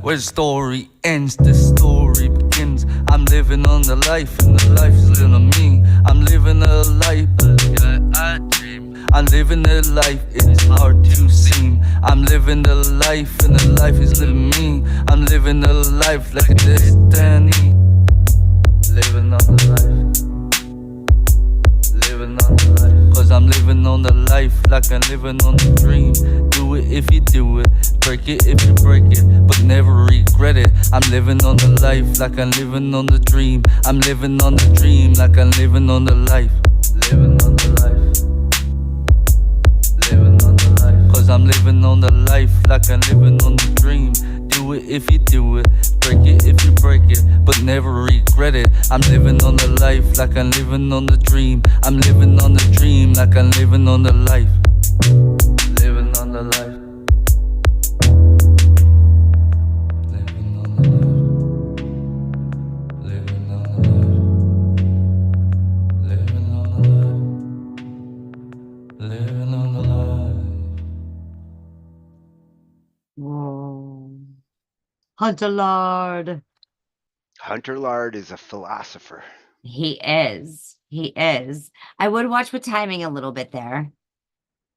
Where the story ends, the story begins. I'm living on the life, and the life is living on me. I'm living a life, I dream. I'm living a life, it's hard to see. I'm living the life, and the life is living me. I'm living a life like a destiny. Living on the life. Living on the life. Cause I'm living on the life like I'm living on the dream. Do it if you do it, break it if you break it, but never regret it. I'm living on the life like I'm living on the dream. I'm living on the dream like I'm living on the life. Living on the life. Living on the life. Cause I'm living on the life like I'm living on the dream. Do it if you do it, break it if you break it, but never regret it. I'm living on the life like I'm living on the dream. I'm living on the dream like I'm living on the life. Living on the life. Living on the life. Living on the life. Living on the life. Living on the life. Whoa. Hunter Lard. Hunter Lard is a philosopher. He is. He is. I would watch with timing a little bit there.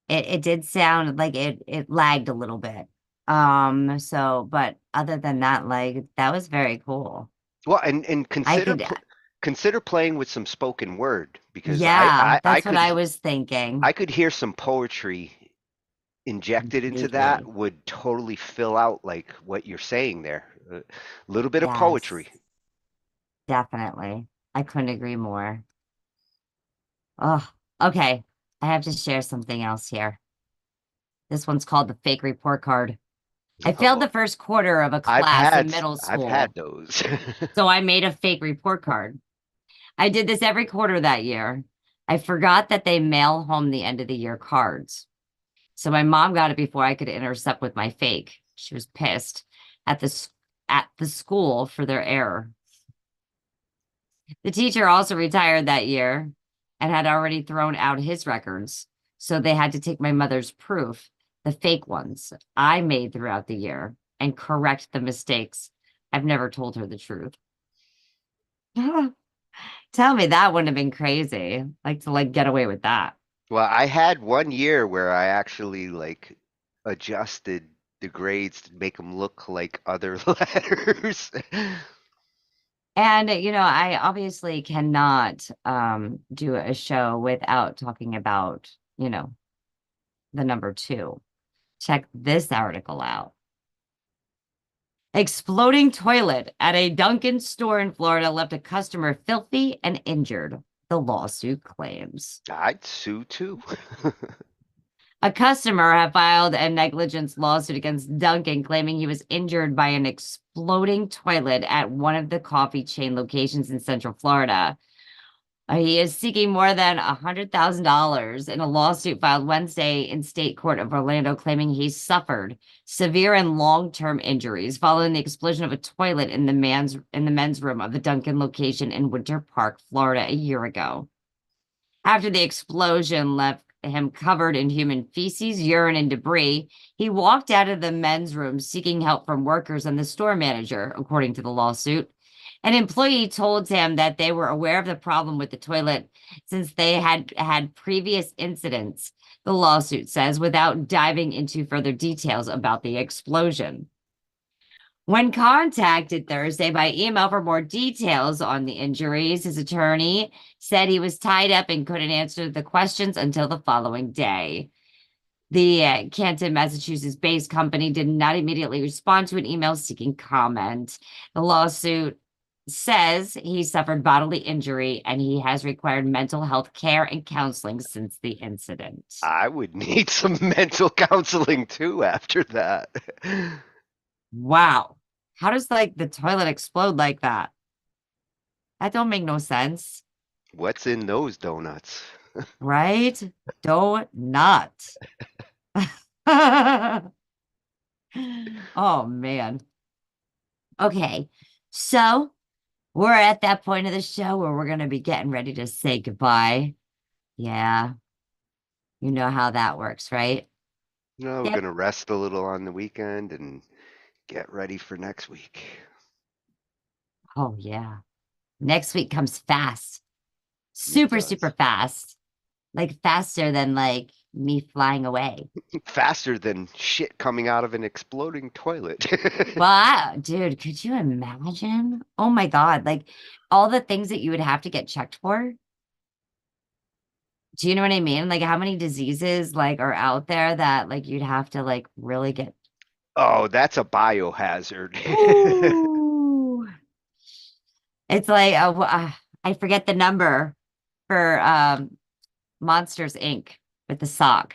It did sound like it lagged a little bit. But other than that, that was very cool. Well, and consider playing with some spoken word, because that's what I was thinking. I could hear some poetry injected into that would totally fill out like what you're saying there. A little bit of poetry. Definitely. I couldn't agree more. Oh, okay. I have to share something else here. This one's called the fake report card. I failed the first quarter of a class in middle I've had school, those. so I made a fake report card. I did this every quarter that year. I forgot that they mail home the end of the year cards. So my mom got it before I could intercept with my fake. She was pissed at the school for their error. The teacher also retired that year and had already thrown out his records. So they had to take my mother's proof, the fake ones I made throughout the year, and correct the mistakes. I've never told her the truth. Tell me that wouldn't have been crazy. Like to get away with that. Well, I had one year where I actually adjusted the grades to make them look like other letters. And I obviously cannot do a show without talking about, the number 2. Check this article out. Exploding toilet at a Dunkin' store in Florida left a customer filthy and injured, the lawsuit claims. I'd sue too. A customer had filed a negligence lawsuit against Dunkin', claiming he was injured by an exploding toilet at one of the coffee chain locations in Central Florida. He is seeking more than $100,000 in a lawsuit filed Wednesday in state court of Orlando, claiming he suffered severe and long-term injuries following the explosion of a toilet in the men's room of the Dunkin' location in Winter Park, Florida, a year ago. After the explosion left him covered in human feces, urine, and debris, he walked out of the men's room seeking help from workers and the store manager, according to the lawsuit. An employee told him that they were aware of the problem with the toilet since they had had previous incidents, the lawsuit says, without diving into further details about the explosion. When contacted Thursday by email for more details on the injuries, his attorney said he was tied up and couldn't answer the questions until the following day. The Canton, Massachusetts-based company did not immediately respond to an email seeking comment. The lawsuit says he suffered bodily injury and he has required mental health care and counseling since the incident. I would need some mental counseling too after that. Wow. How does the toilet explode like that? That don't make no sense. What's in those donuts? Right? Donut. Oh man. Okay. So we're at that point of the show where we're going to be getting ready to say goodbye. Yeah. You know how that works, right? No, we're gonna rest a little on the weekend and get ready for next week. Oh yeah. Next week comes fast. Super, super fast. Like faster than me flying away. Faster than shit coming out of an exploding toilet. Well, dude, could you imagine? Oh my God. All the things that you would have to get checked for. Do you know what I mean? How many diseases are out there that you'd have to really get. Oh, that's a biohazard. Ooh. It's I forget the number for Monsters Inc. with the sock.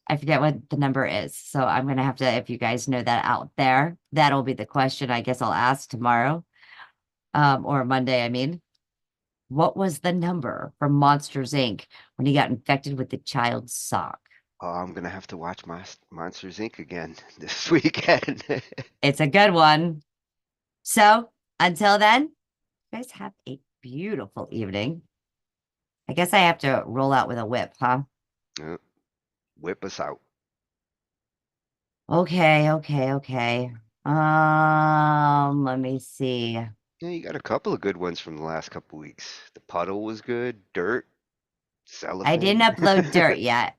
I forget what the number is. So I'm going to have to, if you guys know that out there, that'll be the question I guess I'll ask tomorrow. Or Monday, I mean. What was the number from Monsters Inc. when he got infected with the child's sock? Oh, I'm gonna have to watch Monsters Inc. again this weekend. It's a good one. So until then, you guys have a beautiful evening. I guess I have to roll out with a whip, huh? Whip us out. Okay. Let me see. Yeah, you got a couple of good ones from the last couple weeks. The puddle was good. Dirt. Cellophane. I didn't upload dirt yet.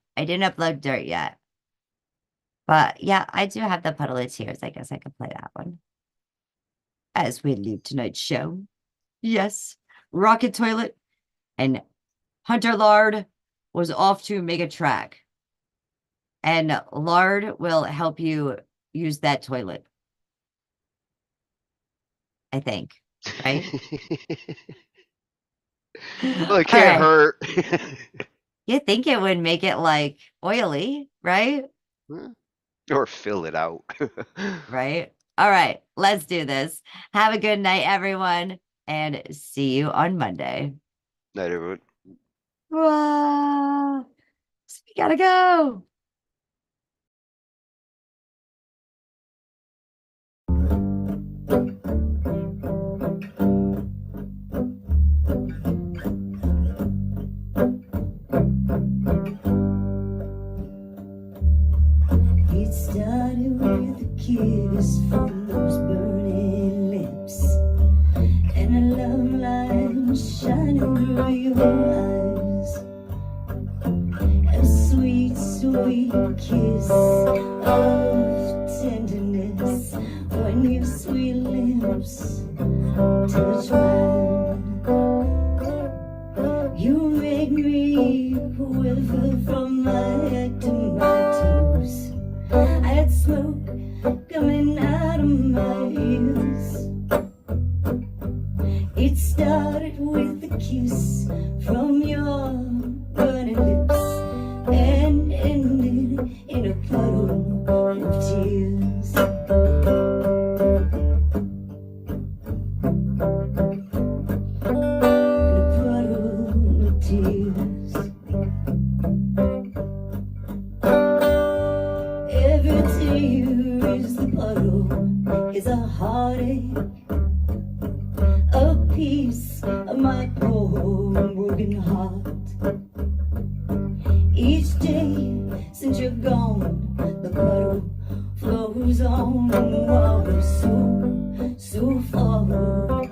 But yeah, I do have the Puddle of Tears. I guess I could play that one. As we leave tonight's show. Yes, Rocket Toilet and Hunter Lard was off to make a track. And Lard will help you use that toilet. I think, right? Well, it can't hurt. You think it would make it like oily, right? Or fill it out. Right? All right, let's do this. Have a good night, everyone, and see you on Monday. Night, everyone. Wow. We gotta go. It started with a kiss from those burning lips, and a love light shining through your eyes. A sweet, sweet kiss of tenderness when your sweet lips touch mine. You make me quiver from my head to my toes. I had smoke coming out of my ears. It started with a kiss from your burning lips and ended in a puddle of tears. In a puddle of tears. Every tear is the puddle, is a heartache, a piece of my poor broken heart. Each day since you're gone, the puddle flows on while we're so far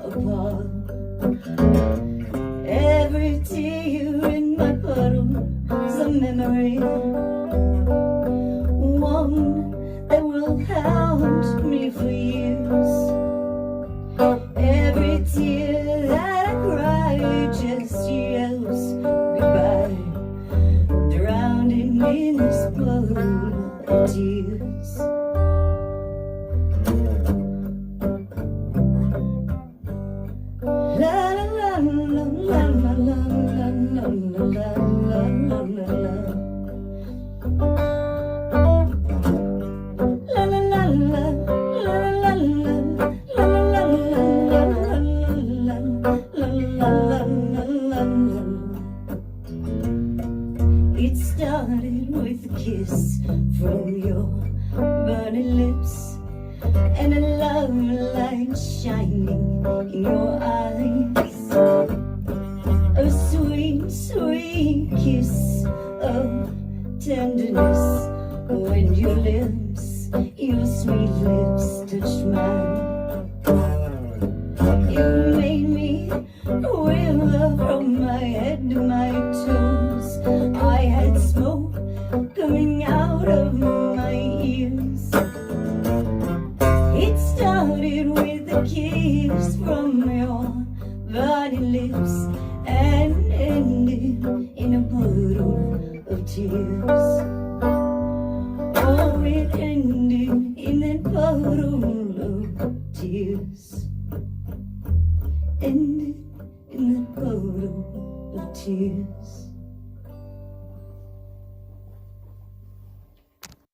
apart. Every tear in my puddle is a memory, one that will haunt me for years. Every tear that I cry just yells goodbye, drowning in this puddle of tears. La la la la la la la la la la la la. It started with a kiss from your burning lips and a love light shining in your eyes. A sweet, sweet kiss of tenderness when your lips, your sweet lips touched mine. You made me quiver from my head to my toes. I had smoke coming out of my ears. It started with a kiss from your burning lips and ended in a puddle of tears. Oh, it ended in that puddle of tears. Ended in that puddle of tears.